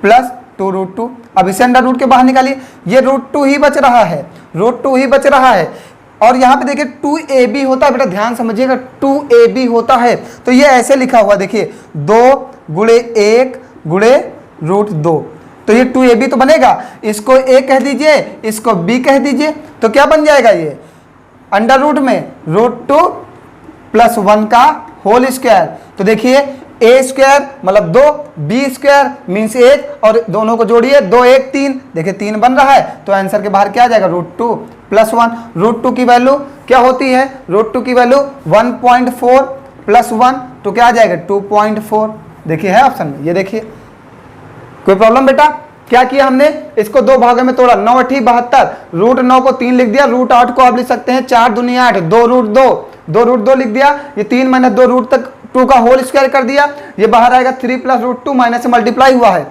प्लस 2√2। अब इसे अंडर रूट के बाहर निकालिए, ये √2 ही बच रहा है, √2 ही बच रहा है। और यहाँ पे देखिए 2ab होता है, बेटा ध्यान समझिएगा 2ab होता है। तो ये ऐसे लिखा हुआ देखिए 2 गुणे 1 गुणे √2, तो ये 2ab तो बनेगा। इसको a कह दीजिए, इसको b कह दीजिए, तो क्या बन जाएगा ये अंडर रूट में √2 प्लस 1 का होल स्क्वायर। तो देखिए ए स्क्वायर मतलब 2, बी स्क्वायर मीन्स 1 और दोनों को जोड़िए 2 1 3, देखिए 3 बन रहा है। तो आंसर के बाहर क्या आ जाएगा √2 प्लस 1। √2 की वैल्यू क्या होती है, √2 की वैल्यू 1.4 प्लस 1, तो क्या आ जाएगा 2.4। देखिए है ऑप्शन में, ये देखिए। कोई प्रॉब्लम बेटा, क्या किया हमने, इसको 2 भागों में तोड़ा, 9 8 72, √9 को 3 लिख दिया, √8 को आप लिख सकते हैं 4 दूनी 8, 2√2, 2√2 लिख दिया। ये 3 माइनस 2 रूट तक 2 का होल स्क्वायर कर दिया, ये बाहर आएगा 3 प्लस √2 माइनस से मल्टीप्लाई हुआ है।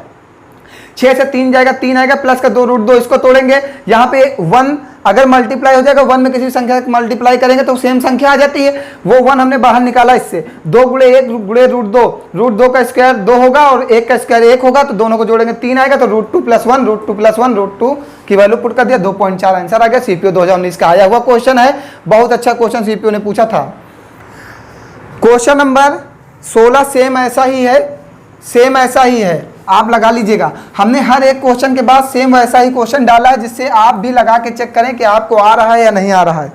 6 से 3 जाएगा, 3 आएगा प्लस का 2√2, इसको तोड़ेंगे। यहाँ पे 1 अगर मल्टीप्लाई हो जाएगा 1 में किसी संख्या मल्टीप्लाई करेंगे तो सेम संख्या आ जाती है, वो 1 हमने बाहर निकाला इससे। 2 गुणे 1 गुणे √2, √2 का स्क्वायर 2 होगा और 1 का स्क्वायर 1 होगा, तो दोनों को जोड़ेंगे 3 आएगा, तो √2 + 1 √2 + 1 √2 की वैल्यू पुट कर दिया, 2.4 आंसर आ गया। सीपीओ 2019 का आया हुआ क्वेश्चन है, बहुत अच्छा क्वेश्चन सीपीओ ने पूछा था। क्वेश्चन नंबर 16 सेम ऐसा ही है, आप लगा लीजिएगा। हमने हर एक क्वेश्चन के बाद सेम वैसा ही क्वेश्चन डाला है, जिससे आप भी लगा के चेक करें कि आपको आ रहा है या नहीं आ रहा है।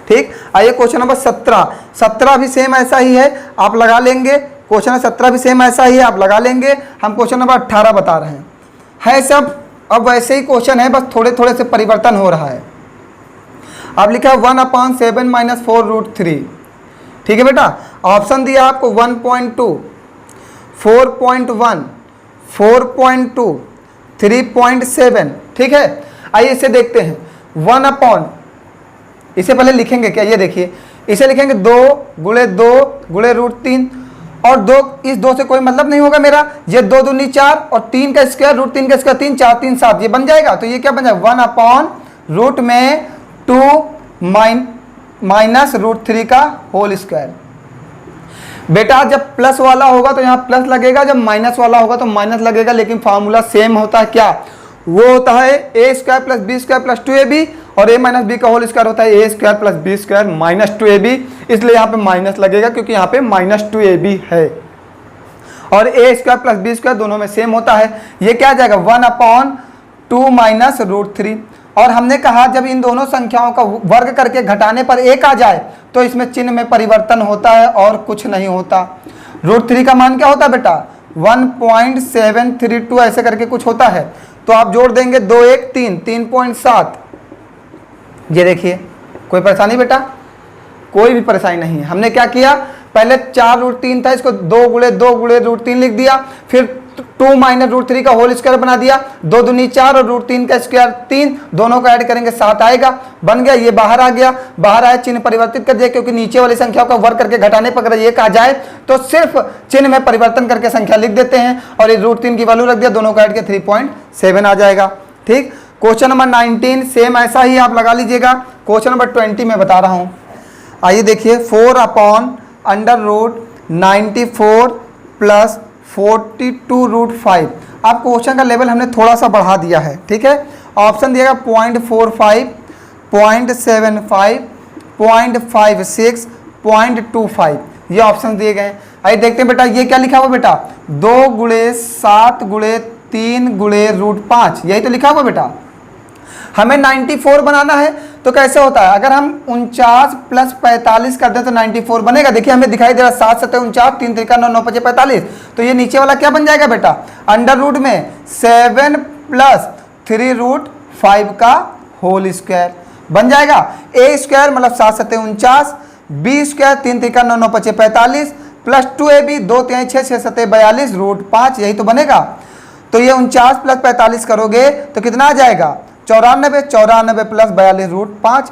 ठीक, आइए क्वेश्चन नंबर 17 भी सेम ऐसा ही है, आप लगा लेंगे। क्वेश्चन 17 भी सेम ऐसा ही है, आप लगा लेंगे। हम क्वेश्चन नंबर 18 बता रहे हैं, है सब अब वैसे ही क्वेश्चन है, बस थोड़े थोड़े से परिवर्तन हो रहा है। अब लिखा है 1/7 - 4√3। ठीक है बेटा, ऑप्शन दिया आपको 1.2, 4.1, 4.2, 3.7। ठीक है, आइए इसे देखते हैं। 1/, इसे पहले लिखेंगे क्या, ये देखिए, इसे लिखेंगे 2 गुणे 2 गुणे √3, और 2, इस 2 से कोई मतलब नहीं होगा मेरा, ये 2 दूनी 4 और 3 का स्क्वायर √3 का स्क्वायर 3, 4 3 7, ये बन जाएगा। तो ये क्या बन जाएगा 1/√2 माइनस √3 का होल स्क्वायर। बेटा जब प्लस वाला होगा तो यहाँ प्लस लगेगा, जब माइनस वाला होगा तो माइनस लगेगा, लेकिन फार्मूला सेम होता है। क्या वो होता है a² + b² + 2ab, और a - b का होल स्क्वायर होता है a² + b² - 2ab, इसलिए यहाँ पे माइनस लगेगा क्योंकि यहाँ पे -2ab है, और a² + b² दोनों में सेम होता है। ये क्या आ जाएगा 1/2 माइनस √3। और हमने कहा जब इन दोनों संख्याओं का वर्ग करके घटाने पर 1 आ जाए तो इसमें चिन्ह में परिवर्तन होता है और कुछ नहीं होता। √3 का मान क्या होता है बेटा 1.732 ऐसे करके कुछ होता है, तो आप जोड़ देंगे 2 1 3 3.7। ये देखिए, कोई परेशानी बेटा, कोई भी परेशानी नहीं है। हमने क्या किया, पहले 4√3 था, इसको 2 गुणे 2 गुणे √3 लिख दिया, फिर 2 माइनस √3 का होल स्क्वायर बना दिया, 2 दूनी 4 और √3 का स्क्वायर 3, दोनों का ऐड करेंगे 7 आएगा, बन गया। ये बाहर आ गया, बाहर आया, चिन्ह परिवर्तित कर दिया, क्योंकि नीचे वाली संख्याओं का वर्ग करके घटाने पर अगर ये कहा जाए तो सिर्फ चिन्ह में परिवर्तन करके संख्या लिख देते हैं, और ये √3 की वैल्यू रख दिया, दोनों का ऐड किया 3.7 आ जाएगा। ठीक, क्वेश्चन नंबर 19 सेम ऐसा ही आप लगा लीजिएगा। क्वेश्चन नंबर 20 में बता रहा हूँ, आइए देखिए 4/√94 + 42√5। अब क्वेश्चन का लेवल हमने थोड़ा सा बढ़ा दिया है। ठीक है, ऑप्शन दिएगा 0.45, 0.75, 0.56, 0.25, ये ऑप्शन दिए गए हैं। आइए देखते हैं बेटा, ये क्या लिखा हुआ बेटा 2 गुणे 7 गुणे 3 गुणे √5, यही तो लिखा हुआ बेटा। हमें 94 बनाना है, तो कैसे होता है, अगर हम 49 + 45 कर दें तो 94 बनेगा। देखिए हमें दिखाई दे रहा है 7 7 49, 3 3 9 9 5 45, तो ये नीचे वाला क्या बन जाएगा बेटा, अंडर रूट में 7 + 3√5 का होल स्क्वायर बन जाएगा। a² मतलब 7 7 49, b² 3 3 9 9 5 45 + 2ab 2 3 6 6 7 42 √5, यही तो बनेगा। तो ये 49 + 45 करोगे तो कितना आ जाएगा 94, 94 + 42 √5।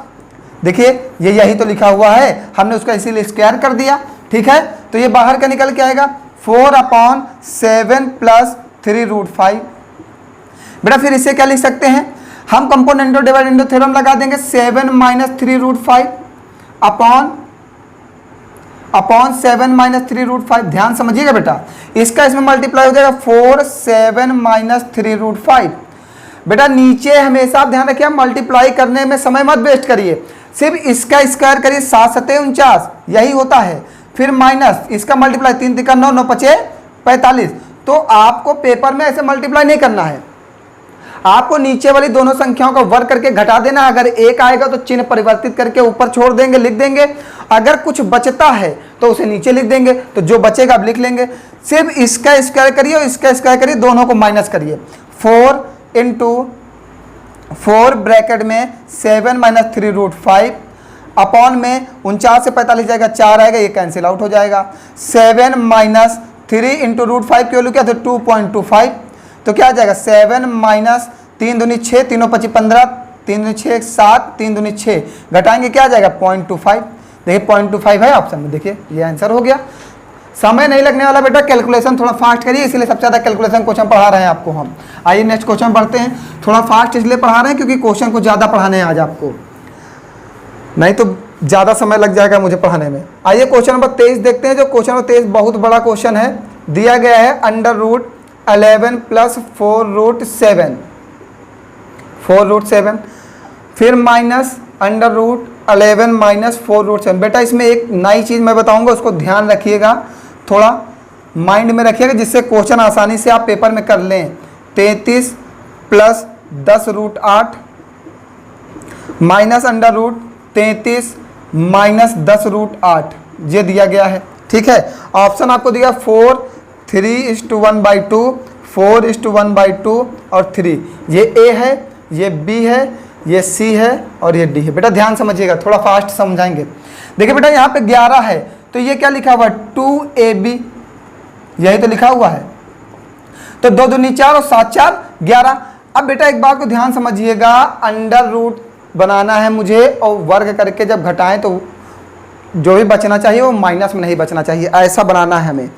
देखिए ये यही तो लिखा हुआ है, हमने उसका इसीलिए स्क्वायर कर दिया। ठीक है, तो ये बाहर का निकल के आएगा 4/7 + 3√5। बेटा फिर इसे क्या लिख सकते हैं हम, कंपोनेंट डिवाइड इंटू थ्योरम लगा देंगे, 7 - 3√5 अपॉन 7 - 3√5। ध्यान समझिएगा बेटा, इसका इसमें मल्टीप्लाई हो जाएगा 4 7 - 3√5। बेटा नीचे हमेशा ध्यान रखिए, मल्टीप्लाई करने में समय मत वेस्ट करिए, सिर्फ इसका स्क्वायर करिए, 7 7 49 यही होता है, फिर माइनस इसका मल्टीप्लाई 3 3 9 9 5 45। तो आपको पेपर में ऐसे मल्टीप्लाई नहीं करना है, आपको नीचे वाली दोनों संख्याओं का वर्ग करके घटा देना। अगर 1 आएगा तो चिन्ह परिवर्तित करके ऊपर छोड़ देंगे, लिख देंगे। अगर कुछ बचता है तो उसे नीचे लिख देंगे, तो जो बचेगा अब लिख लेंगे। सिर्फ इसका स्क्वायर करिए और इसका स्क्वायर करिए, दोनों को माइनस करिए। 4 × 4 ब्रैकेट में 7 - 3√5 अपॉन में 49 से 45 जाएगा, 4 आएगा, ये कैंसिल आउट हो जाएगा। 7 - 3 × √5 की वैल्यू क्या था 2.25, तो क्या आ जाएगा 7 - 3 दूनी 6, 3 5 15, 3 दूनी 6 7, 3 दूनी 6, घटाएंगे क्या आ जाएगा 0.25। देखिए 0.25 है ऑप्शन में, देखिए ये आंसर हो गया। समय नहीं लगने वाला बेटा, कैलकुलेशन थोड़ा फास्ट करिए, इसलिए सबसे ज़्यादा कैलकुलेशन क्वेश्चन पढ़ा रहे हैं आपको हम। आइए नेक्स्ट क्वेश्चन पढ़ते हैं। थोड़ा फास्ट इसलिए पढ़ा रहे हैं क्योंकि क्वेश्चन को ज़्यादा पढ़ाने हैं आज आपको, नहीं तो ज़्यादा समय लग जाएगा मुझे पढ़ाने में। आइए क्वेश्चन नंबर 23 देखते हैं। जो क्वेश्चन नंबर 23 बहुत बड़ा क्वेश्चन है, दिया गया है √11 + 4√7, 4√7, फिर माइनस √11 - 4√7। बेटा इसमें एक नई चीज़ मैं बताऊंगा, उसको ध्यान रखिएगा, थोड़ा माइंड में रखिएगा, जिससे क्वेश्चन आसानी से आप पेपर में कर लें। 33 + 10√8 माइनस √33 - 10√8 ये दिया गया है। ठीक है, ऑप्शन आपको दिया 4, 3:1/2, 4:1/2 और 3। ये ए है, ये बी है, ये सी है और ये डी है। बेटा ध्यान समझिएगा, थोड़ा फास्ट समझाएंगे। देखिए बेटा यहाँ पे 11 है, तो ये क्या लिखा हुआ है 2AB, यही तो लिखा हुआ है। तो 2 दूनी 4 और 7 4 11। अब बेटा एक बात को ध्यान समझिएगा, अंडर रूट बनाना है मुझे और वर्ग करके जब घटाएं तो जो भी बचना चाहिए वो माइनस में नहीं बचना चाहिए, ऐसा बनाना है हमें।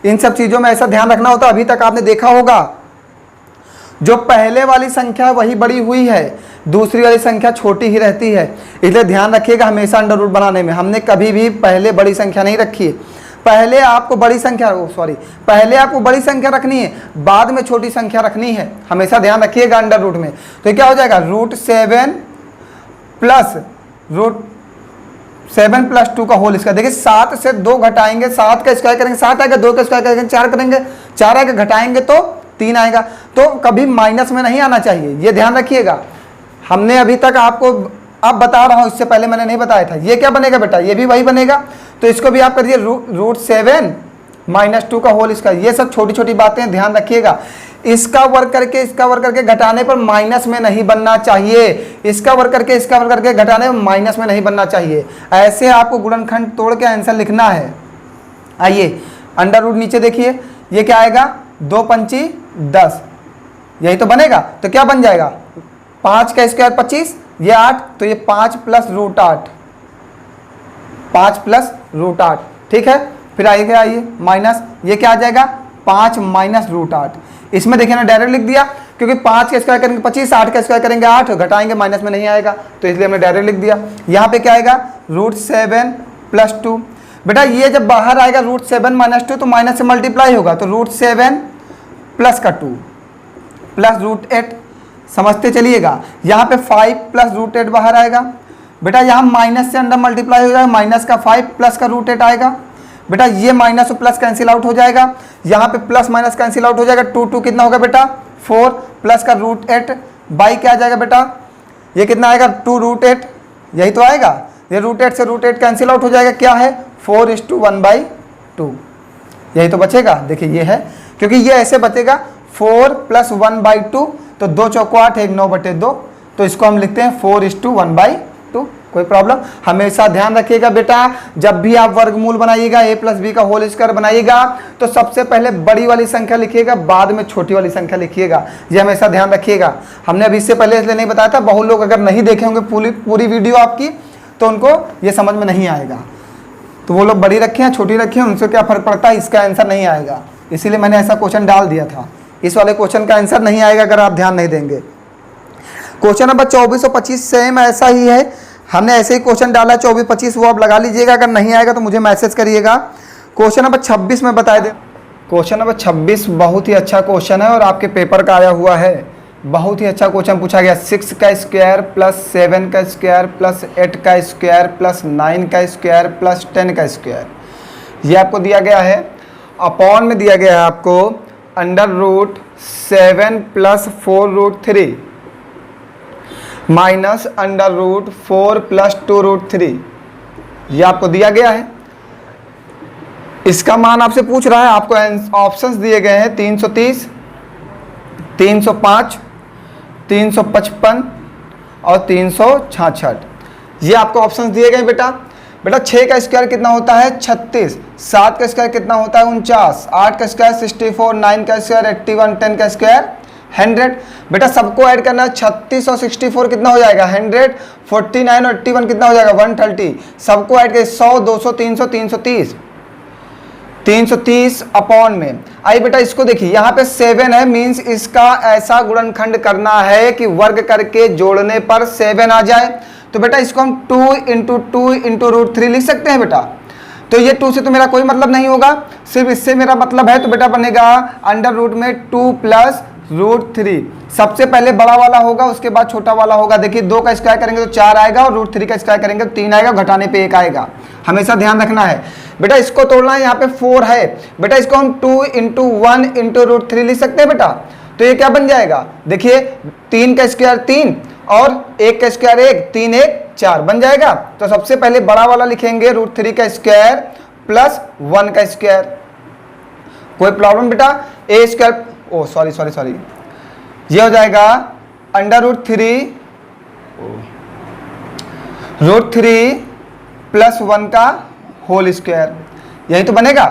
इन सब चीज़ों में ऐसा ध्यान रखना होता है। अभी तक आपने देखा होगा जो पहले वाली संख्या वही बड़ी हुई है, दूसरी वाली संख्या छोटी ही रहती है, इसलिए ध्यान रखिएगा हमेशा अंडर रूट बनाने में। हमने कभी भी पहले बड़ी संख्या नहीं रखी है, पहले आपको बड़ी संख्या पहले आपको बड़ी संख्या रखनी है, बाद में छोटी संख्या रखनी है, हमेशा ध्यान रखिएगा अंडर रूट में। तो क्या हो जाएगा √7 + 2 का होल स्क्वायर। देखिए 7 से 2 घटाएंगे, 7 का स्क्वायर करेंगे 7 आएगा, 2 का स्क्वायर करेंगे 4 करेंगे 4 आएगा, घटाएंगे तो 3 आएगा। तो कभी माइनस में नहीं आना चाहिए, ये ध्यान रखिएगा। हमने अभी तक आपको अब बता रहा हूँ, इससे पहले मैंने नहीं बताया था। ये क्या बनेगा बेटा, ये भी वही बनेगा, तो इसको भी आप करिए √7 - 2 का होल स्क्वायर। ये सब छोटी छोटी बातें ध्यान रखिएगा। इसका वर्ग करके घटाने पर माइनस में नहीं बनना चाहिए, इसका वर्ग करके घटाने में माइनस में नहीं बनना चाहिए। ऐसे आपको गुणनखंड तोड़ के आंसर लिखना है। आइए अंडर रूट नीचे देखिए, ये क्या आएगा 2 पंची 10, यही तो बनेगा। तो क्या बन जाएगा 5 का स्क्वायर 25, ये 8, तो ये 5 + √8, 5 + √8। ठीक है, फिर आइए माइनस, ये क्या आ जाएगा 5 - √8। इसमें देखिए ना डायरेक्ट लिख दिया, क्योंकि 5 का स्क्वायर करेंगे 25, 8 का स्क्वायर करेंगे 8, घटाएंगे माइनस में नहीं आएगा, तो इसलिए हमने डायरेक्ट लिख दिया। यहाँ पे क्या आएगा √7 + 2। बेटा ये जब बाहर आएगा √7 - 2 तो माइनस से मल्टीप्लाई होगा, तो √7 + का 2 + √8, समझते चलिएगा। यहाँ पे 5 + √8 बाहर आएगा। बेटा यहाँ माइनस से अंडर मल्टीप्लाई हो जाएगा, माइनस का 5 + का √8 आएगा। बेटा ये माइनस और प्लस कैंसिल आउट हो जाएगा, यहाँ पे प्लस माइनस कैंसिल आउट हो जाएगा। 2 कितना होगा बेटा 4 + का √8 बाई क्या आ जाएगा बेटा, ये कितना आएगा 2√8, यही तो आएगा। ये √8 से √8 कैंसिल आउट हो जाएगा, क्या है 4:1/2, यही तो बचेगा। देखिए ये है, क्योंकि ये ऐसे बचेगा 4 + 1/2, तो 2 चौको 8, 1 9/2, तो इसको हम लिखते हैं 4:1/2। कोई प्रॉब्लम, हमेशा ध्यान रखिएगा बेटा, जब भी आप वर्गमूल बनाइएगा a + b का होल स्क्वायर बनाइएगा तो सबसे पहले बड़ी वाली संख्या लिखिएगा, बाद में छोटी वाली संख्या लिखिएगा, ये हमेशा ध्यान रखिएगा। हमने अभी इससे पहले इसलिए नहीं बताया था, बहुत लोग अगर नहीं देखे होंगे पूरी वीडियो आपकी तो उनको ये समझ में नहीं आएगा। तो वो लोग बड़ी रखे हैं छोटी रखे हैं, उनसे क्या फर्क पड़ता है, इसका आंसर नहीं आएगा, इसीलिए मैंने ऐसा क्वेश्चन डाल दिया था। इस वाले क्वेश्चन का आंसर नहीं आएगा अगर आप ध्यान नहीं देंगे। क्वेश्चन नंबर 24 और 25 सेम ऐसा ही है, हमने ऐसे ही क्वेश्चन डाला 24 25, वो आप लगा लीजिएगा। अगर नहीं आएगा तो मुझे मैसेज करिएगा। क्वेश्चन नंबर 26 में बता दें। क्वेश्चन नंबर 26 बहुत ही अच्छा क्वेश्चन है और आपके पेपर का आया हुआ है, बहुत ही अच्छा क्वेश्चन पूछा गया। 6 का स्क्वायर + 7 का स्क्वायर + 8 का स्क्वायर + 9 का स्क्वायर + 10 का स्क्वायर, ये आपको दिया गया है। अपॉन में दिया गया है आपको √7 + 4√3 माइनस √4 + 2√3, ये आपको दिया गया है। इसका मान आपसे पूछ रहा है, आपको ऑप्शंस दिए गए हैं 330, 305, 355 और 366, ये आपको ऑप्शंस दिए गए बेटा। 6 का स्क्वायर कितना होता है 36, 7 का स्क्वायर कितना होता है 49, 8 का स्क्वायर 64, 9 का स्क्वायर 81, 10 का स्क्वायर 100। बेटा सबको ऐड करना है, 36 और 64 कितना हो जाएगा 100, 49 और 81 कितना हो जाएगा 130, सबको ऐड कर 100, 200, 300, 330, 330 अपॉन में। आइए बेटा इसको देखिए, यहाँ पे 7 है, मीन्स इसका ऐसा गुणनखंड करना है कि वर्ग करके जोड़ने पर 7 आ जाए। तो बेटा इसको हम 2 इंटू 2 इंटू √3 लिख सकते हैं बेटा। तो ये 2 से तो मेरा कोई मतलब नहीं होगा, सिर्फ इससे मेरा मतलब है। तो बेटा बनेगा अंडर रूट में 2 प्लस √3। सबसे पहले बड़ा वाला होगा, उसके बाद छोटा वाला होगा। देखिए 2 का स्क्वायर करेंगे तो 4 आएगा, और √3 का स्क्वायर करेंगे तो 3 आएगा, घटाने पे 1 आएगा। हमेशा ध्यान रखना है बेटा। इसको तोड़ना है, यहाँ पे 4 है बेटा, इसको हम 2 इंटू 1 इंटू √3 लिख सकते हैं बेटा। तो ये क्या बन जाएगा, देखिए 3 का स्क्वायर 3 और 1 का स्क्वायर 1, 3 1 4 बन जाएगा। तो सबसे पहले बड़ा वाला लिखेंगे √3 का स्क्वायर प्लस 1 का स्क्वायर। कोई प्रॉब्लम बेटा? ए स्क्वायर, ओ सॉरी, ये हो जाएगा अंडर √3 प्लस 1 का होल स्क्वायर। यही तो बनेगा।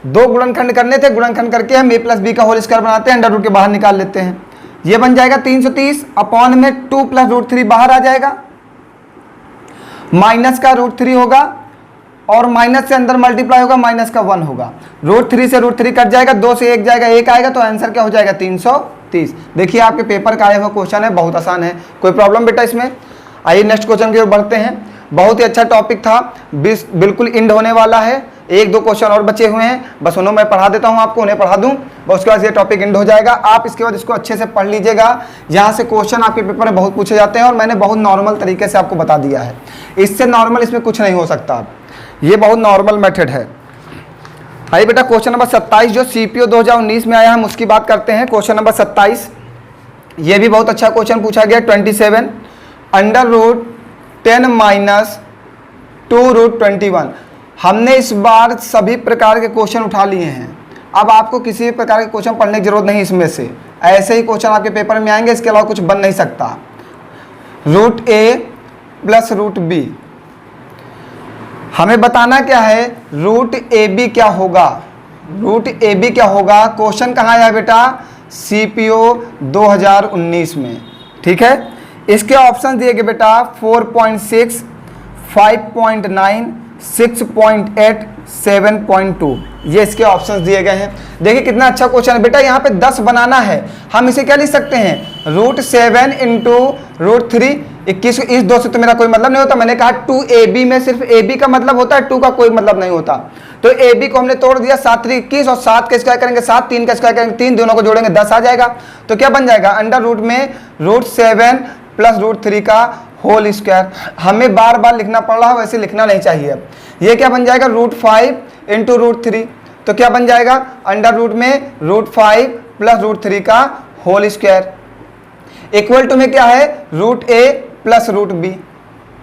2 गुणनखंड करने थे, गुणनखंड करके हम a प्लस बी का होल स्क्वायर बनाते हैं, अंडर रूट के बाहर निकाल लेते हैं। ये बन जाएगा 330 अपॉन में 2 प्लस √3 बाहर आ जाएगा, माइनस का √3 होगा, और माइनस से अंदर मल्टीप्लाई होगा, माइनस का 1 होगा। √3 से √3 कट जाएगा, 2 से 1 जाएगा, 1 आएगा, तो आंसर क्या हो जाएगा 330। देखिए आपके पेपर का आया हुआ क्वेश्चन है, बहुत आसान है। कोई प्रॉब्लम बेटा इसमें? आइए नेक्स्ट क्वेश्चन की ओर बढ़ते हैं। बहुत ही अच्छा टॉपिक था, बिल्कुल इंड होने वाला है। 1-2 क्वेश्चन और बचे हुए हैं, बस उन्हें मैं पढ़ा देता हूं आपको, उन्हें पढ़ा दूं, बस उसके बाद ये टॉपिक इंड हो जाएगा। आप इसके बाद इसको अच्छे से पढ़ लीजिएगा। यहाँ से क्वेश्चन आपके पेपर में बहुत पूछे जाते हैं, और मैंने बहुत नॉर्मल तरीके से आपको बता दिया है। इससे नॉर्मल इसमें कुछ नहीं हो सकता, ये बहुत नॉर्मल मेथड है। आइए बेटा क्वेश्चन नंबर 27 जो CPO 2019 में आया, हम उसकी बात करते हैं। क्वेश्चन नंबर 27, ये भी बहुत अच्छा क्वेश्चन पूछा गया। 27 अंडर रूट 10 माइनस 2√21। हमने इस बार सभी प्रकार के क्वेश्चन उठा लिए हैं। अब आपको किसी भी प्रकार के क्वेश्चन पढ़ने की जरूरत नहीं, इसमें से ऐसे ही क्वेश्चन आपके पेपर में आएंगे, इसके अलावा कुछ बन नहीं सकता। √a प्लस √b, हमें बताना क्या है, √ab क्या होगा। √ab क्या होगा, क्वेश्चन कहाँ आया बेटा, CPO 2019 में। ठीक है, इसके ऑप्शन दिए गए बेटा 4.6, 5.9, 6.8, 7.2, ये इसके ऑप्शंस दिए गए हैं। देखिए कितना अच्छा क्वेश्चन है बेटा। यहाँ पे 10 बनाना है, हम इसे क्या लिख सकते हैं, √7 इंटू √3, 21। इस 2 से तो मेरा कोई मतलब नहीं होता। मैंने कहा 2ab में सिर्फ ab का मतलब होता है, 2 का कोई मतलब नहीं होता। तो ab को हमने तोड़ दिया, 7 3 21, और 7 का स्क्वायर करेंगे 7, 3 का स्क्वायर करेंगे 3, दोनों को जोड़ेंगे 10 आ जाएगा। तो क्या बन जाएगा, अंडर रूट में √7 प्लस √3 का होल स्क्वायर। हमें बार बार लिखना पड़ रहा है, वैसे लिखना नहीं चाहिए। ये क्या बन जाएगा, √5 इंटू √3। तो क्या बन जाएगा, अंडर रूट में √5 प्लस √3 का होल स्क्वायर, इक्वल टू में क्या है, √a प्लस √b।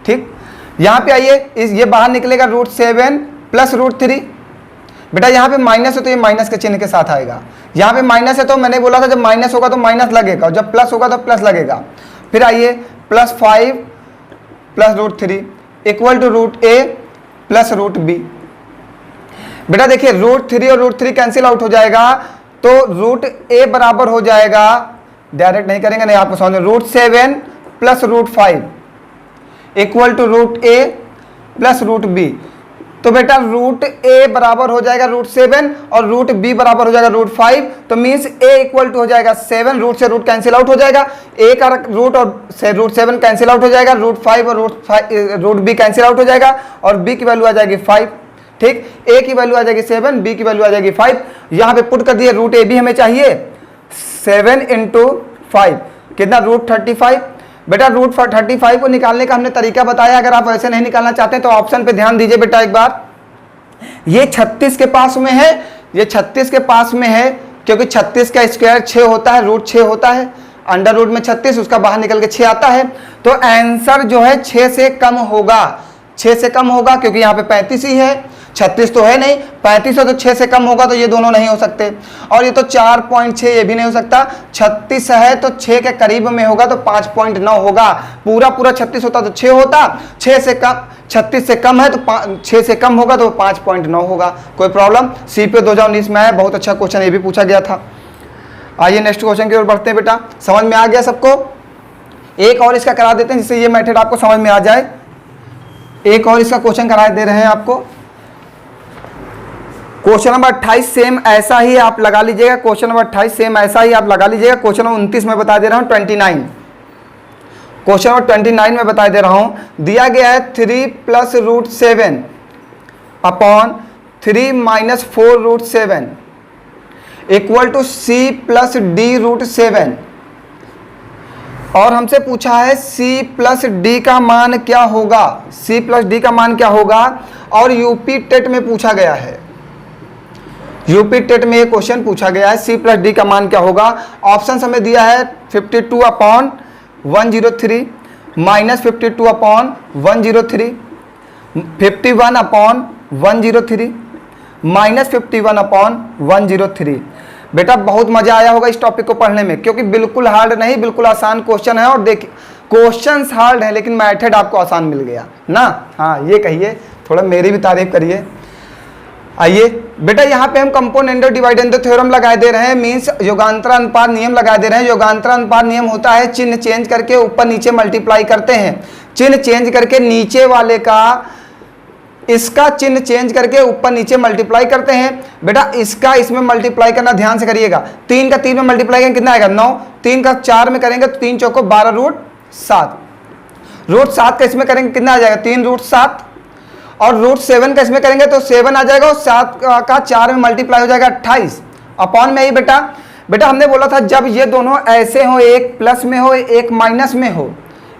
ठीक, यहाँ पे आइए, ये बाहर निकलेगा √7 प्लस √3। बेटा यहाँ पे माइनस है तो ये माइनस के चिन्ह के साथ आएगा। यहाँ पे माइनस है तो मैंने बोला था जब माइनस होगा तो माइनस लगेगा, और जब प्लस होगा तो प्लस लगेगा। फिर आइए +5 plus √3 equal to √a plus √b। बेटा देखिए √3 और √3 कैंसिल आउट हो जाएगा, तो √a बराबर हो जाएगा, डायरेक्ट नहीं करेंगे, नहीं आपको समझ, √7 plus √5 equal to √a plus √b। तो बेटा √a बराबर हो जाएगा √7 और √b बराबर हो जाएगा √5। तो मीन्स a इक्वल टू हो जाएगा 7, रूट से रूट कैंसिल आउट हो जाएगा, a का रूट और √7 कैंसिल आउट हो जाएगा, √5 और √b कैंसिल आउट हो जाएगा, और b की वैल्यू आ जाएगी 5। ठीक, a की वैल्यू आ जाएगी 7, b की वैल्यू आ जाएगी 5। यहाँ पे पुट कर दिए, √ab हमें चाहिए 7 इंटू 5, कितना, √35। बेटा √35 को निकालने का हमने तरीका बताया। अगर आप ऐसे नहीं निकालना चाहते तो ऑप्शन पे ध्यान दीजिए बेटा एक बार। ये 36 के पास में है, ये 36 के पास में है, क्योंकि 36 का स्क्वायर 6 होता है, √6 होता है, अंडर रूट में 36, उसका बाहर निकल के 6 आता है। तो आंसर जो है 6 से कम होगा, 6 से कम होगा, क्योंकि यहाँ पे 35 ही है, 36 तो है नहीं, 35 हो तो 6 से कम होगा, तो ये दोनों नहीं हो सकते। और ये तो 4.6, ये भी नहीं हो सकता। 36 है तो 6 के करीब में होगा, तो 5.9 होगा। पूरा 36 होता तो 6 होता, 6 से कम, 36 से कम है तो 6 से कम होगा तो 5.9 होगा। कोई प्रॉब्लम? CPO 2019 में आया, बहुत अच्छा क्वेश्चन ये भी पूछा गया था। आइए नेक्स्ट क्वेश्चन की ओर बढ़ते हैं बेटा। समझ में आ गया सबको? एक और इसका करा देते हैं जिससे ये मेथड आपको समझ में आ जाए। एक और इसका क्वेश्चन करा दे रहे हैं आपको। क्वेश्चन नंबर 28 सेम ऐसा ही आप लगा लीजिएगा। क्वेश्चन नंबर 28 सेम ऐसा ही आप लगा लीजिएगा। क्वेश्चन नंबर 29 में बता दे रहा हूं 29। क्वेश्चन नंबर 29 में बता दे रहा हूं, दिया गया है 3 plus root 7 upon 3 minus 4 root 7 equal to C plus D root 7 और हमसे पूछा है सी प्लस डी का मान क्या होगा, सी प्लस डी का मान क्या होगा। और यूपी टेट में पूछा गया है, यूपी टेट में ये क्वेश्चन पूछा गया है, सी प्लस डी का मान क्या होगा। ऑप्शन हमें दिया है 52 upon 103 minus 52 upon 103, 51 upon 103 minus 51 upon 103। बेटा बहुत मजा आया होगा इस टॉपिक को पढ़ने में, क्योंकि बिल्कुल हार्ड नहीं, बिल्कुल आसान क्वेश्चन है। और देखिए क्वेश्चंस हार्ड है लेकिन मैथड आपको आसान मिल गया ना। हाँ ये कहिए, थोड़ा मेरी भी तारीफ करिए। आइए बेटा यहाँ पे हम कंपोनेंडो डिवाइडेंडो थ्योरम लगाए दे रहे हैं, मींस योगांतर अनुपात नियम लगाए दे रहे हैं। योगांतर अनुपात नियम होता है चिन्ह चेंज करके ऊपर नीचे मल्टीप्लाई करते हैं, चिन्ह चेंज करके नीचे वाले का इसका चिन्ह चेंज करके ऊपर नीचे मल्टीप्लाई करते हैं। बेटा इसका इसमें मल्टीप्लाई करना ध्यान से करिएगा। 3 का 3 में मल्टीप्लाई करेंगे कितना आएगा 9, 3 का 4 में करेंगे तो 3 चौको 12 रूट 7, रूट 7 का इसमें करेंगे कितना आ जाएगा 3 रूट 7 और रूट 7 का इसमें करेंगे तो 7 आ जाएगा और 7 का 4 में मल्टीप्लाई हो जाएगा 28 अपॉन में ही। बेटा हमने बोला था जब ये दोनों ऐसे हो, एक प्लस में हो एक माइनस में हो,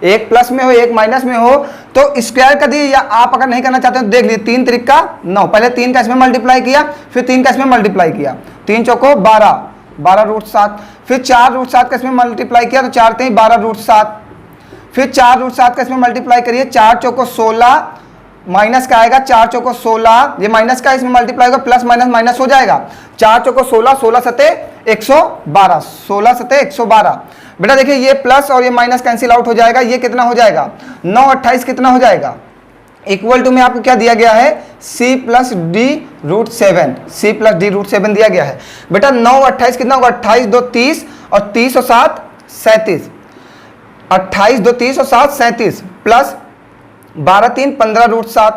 एक प्लस में हो एक माइनस में हो तो स्क्वायर कर दिए, या आप अगर नहीं करना चाहते हो तो देख लीजिए 3 त्रिका 9, पहले 3 का इसमें मल्टीप्लाई किया फिर 3 का इसमें मल्टीप्लाई किया, 3 चौको 12, 12 रूट 7, फिर 4 रूट 7 का इसमें मल्टीप्लाई किया तो 4 3 12 रूट 7, फिर 4 रूट 7 का इसमें मल्टीप्लाई करिए, 4 चौको 16 माइनस का आएगा, 4 चौको 16, ये माइनस का इसमें मल्टीप्लाई होगा प्लस माइनस माइनस हो जाएगा, 4 चौको 16, 16 सते 112, 16 सते 112। बेटा देखिए ये प्लस और ये माइनस कैंसिल आउट हो जाएगा, ये कितना हो जाएगा 9 28 कितना हो जाएगा इक्वल टू में आपको क्या दिया गया है c plus D root 7, c plus D root 7 दिया गया है। बेटा 9 28 कितना होगा 28 2 30 और 30 और 7 37, 28 2 30 और 7 37 प्लस 12 3 15 रूट 7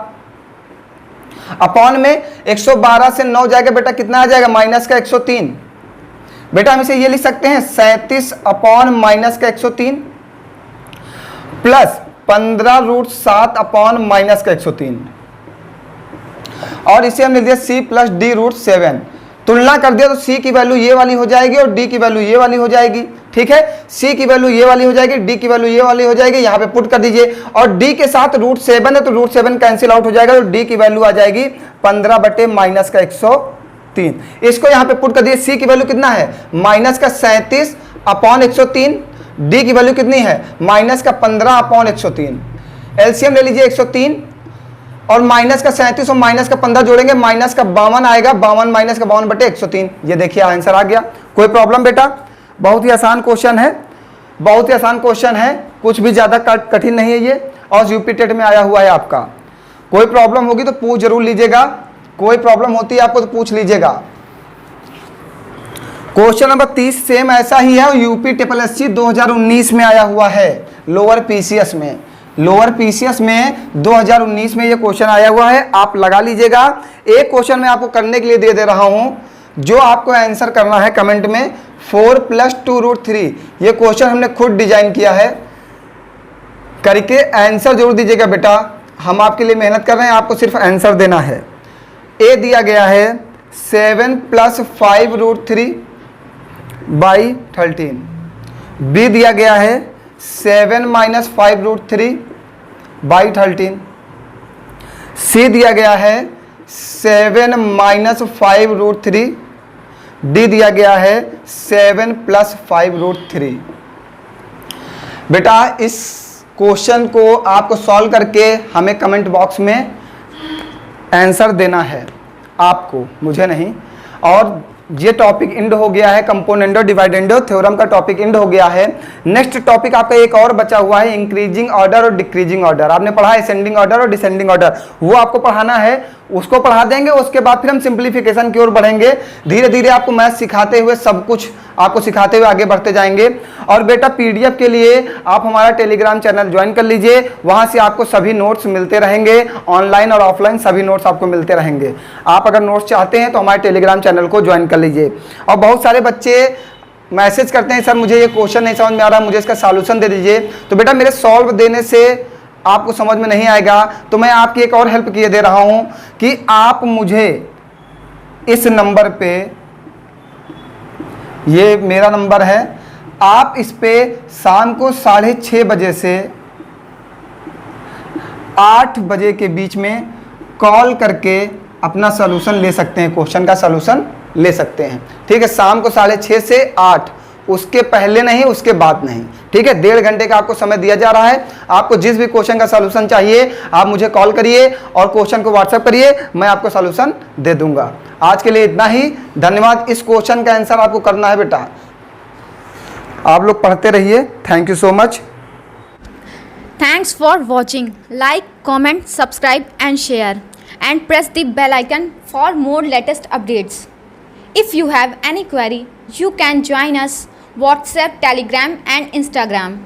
अपॉन में 112 से 9 जाएगा बेटा कितना आ जाएगा माइनस का 103। बेटा हम इसे ये लिख सकते हैं 37 अपॉन माइनस का 103 प्लस 15 रूट 7 अपॉन माइनस का 103 और इसे हम लिख दिया c प्लस डी रूट 7। तुलना कर दिया तो c की वैल्यू ये वाली हो जाएगी और d की वैल्यू ये वाली हो जाएगी। ठीक है, c की वैल्यू ये वाली हो जाएगी, d की वैल्यू ये वाली हो जाएगी, यहाँ पे पुट कर दीजिए और d के साथ रूट 7 है तो रूट 7 कैंसिल आउट हो जाएगा तो d की वैल्यू आ जाएगी 15 बटे माइनस का 103। इसको यहाँ पे पुट कर दिए, c की वैल्यू कितना है माइनस का 37 अपॉन 103, d की वैल्यू कितनी है माइनस का 15 अपॉन 103। एलसीएम ले लीजिए 103 और माइनस का 37 और माइनस का 15 जोड़ेंगे माइनस का 52 आएगा, 52 माइनस का 52 बटे 103। ये देखिए आंसर आ गया। कोई प्रॉब्लम बेटा? बहुत ही आसान क्वेश्चन है, बहुत ही आसान क्वेश्चन है, कुछ भी ज़्यादा कठिन नहीं है ये और यूपी टेट में आया हुआ है आपका। कोई प्रॉब्लम होगी तो पूछ जरूर लीजिएगा, कोई प्रॉब्लम होती है आपको तो पूछ लीजिएगा। क्वेश्चन नंबर 30 सेम ऐसा ही है और यूपी ट्रिपल एससी 2019 में आया हुआ है, लोअर पीसीएस में, लोअर पीसीएस में 2019 में ये क्वेश्चन आया हुआ है। आप लगा लीजिएगा। एक क्वेश्चन मैं आपको करने के लिए दे रहा हूं, जो आपको आंसर करना है कमेंट में 4 प्लस 2 रूट 3। ये क्वेश्चन हमने खुद डिजाइन किया है, करके आंसर जरूर दीजिएगा बेटा। हम आपके लिए मेहनत कर रहे हैं, आपको सिर्फ आंसर देना है। ए दिया गया है 7 प्लस 5 रूट 3 बाई 13, बी दिया गया है 7 माइनस 5 रूट 3 बाई 13, सी दिया गया है 7 माइनस 5 रूट 3, डी दिया गया है 7 प्लस 5 रूट 3। बेटा इस क्वेश्चन को आपको सॉल्व करके हमें कमेंट बॉक्स में आंसर देना है, आपको, मुझे नहीं। और ये टॉपिक इंड हो गया है, कंपोनेंडो डिवाइडेंडो थ्योरम का टॉपिक इंड हो गया है। नेक्स्ट टॉपिक आपका एक और बचा हुआ है, इंक्रीजिंग ऑर्डर और डिक्रीजिंग ऑर्डर। आपने पढ़ा है असेंडिंग ऑर्डर और डिसेंडिंग ऑर्डर, वो आपको पढ़ाना है। उसको पढ़ा देंगे, उसके बाद फिर हम सिंप्लीफिकेशन की ओर बढ़ेंगे। धीरे धीरे आपको मैथ सिखाते हुए सब कुछ आपको सिखाते हुए आगे बढ़ते जाएंगे। और बेटा पीडीएफ के लिए आप हमारा टेलीग्राम चैनल ज्वाइन कर लीजिए, वहां से आपको सभी नोट्स मिलते रहेंगे, ऑनलाइन और ऑफलाइन सभी नोट्स आपको मिलते रहेंगे। आप अगर नोट्स चाहते हैं तो हमारे टेलीग्राम चैनल को ज्वाइन कर लीजिए। और बहुत सारे बच्चे मैसेज करते हैं, सर मुझे ये क्वेश्चन नहीं समझ में आ रहा, मुझे इसका सॉल्यूशन दे दीजिए। तो बेटा मेरे सॉल्व देने से आपको समझ में नहीं आएगा, तो मैं आपकी एक और हेल्प किए दे रहा हूं कि आप मुझे इस नंबर पे, ये मेरा नंबर है, आप इस पे शाम को 6:30 बजे से 8 बजे के बीच में कॉल करके अपना सॉल्यूशन ले सकते हैं, क्वेश्चन का सॉल्यूशन ले सकते हैं। ठीक है, शाम को 6:30 से 8, उसके पहले नहीं, उसके बाद नहीं। ठीक है, 1.5 घंटे का आपको समय दिया जा रहा है। आपको जिस भी क्वेश्चन का सॉल्यूशन चाहिए आप मुझे कॉल करिए और क्वेश्चन को व्हाट्सएप करिए, मैं आपको सॉल्यूशन दे दूंगा। आज के लिए इतना ही, धन्यवाद। इस क्वेश्चन का आंसर आपको करना है बेटा, आप लोग पढ़ते रहिए। Thank you so much. Thanks for watching. Like, comment, subscribe and share, and press the bell icon for more latest updates. If you have any query, you can join us WhatsApp, Telegram and Instagram.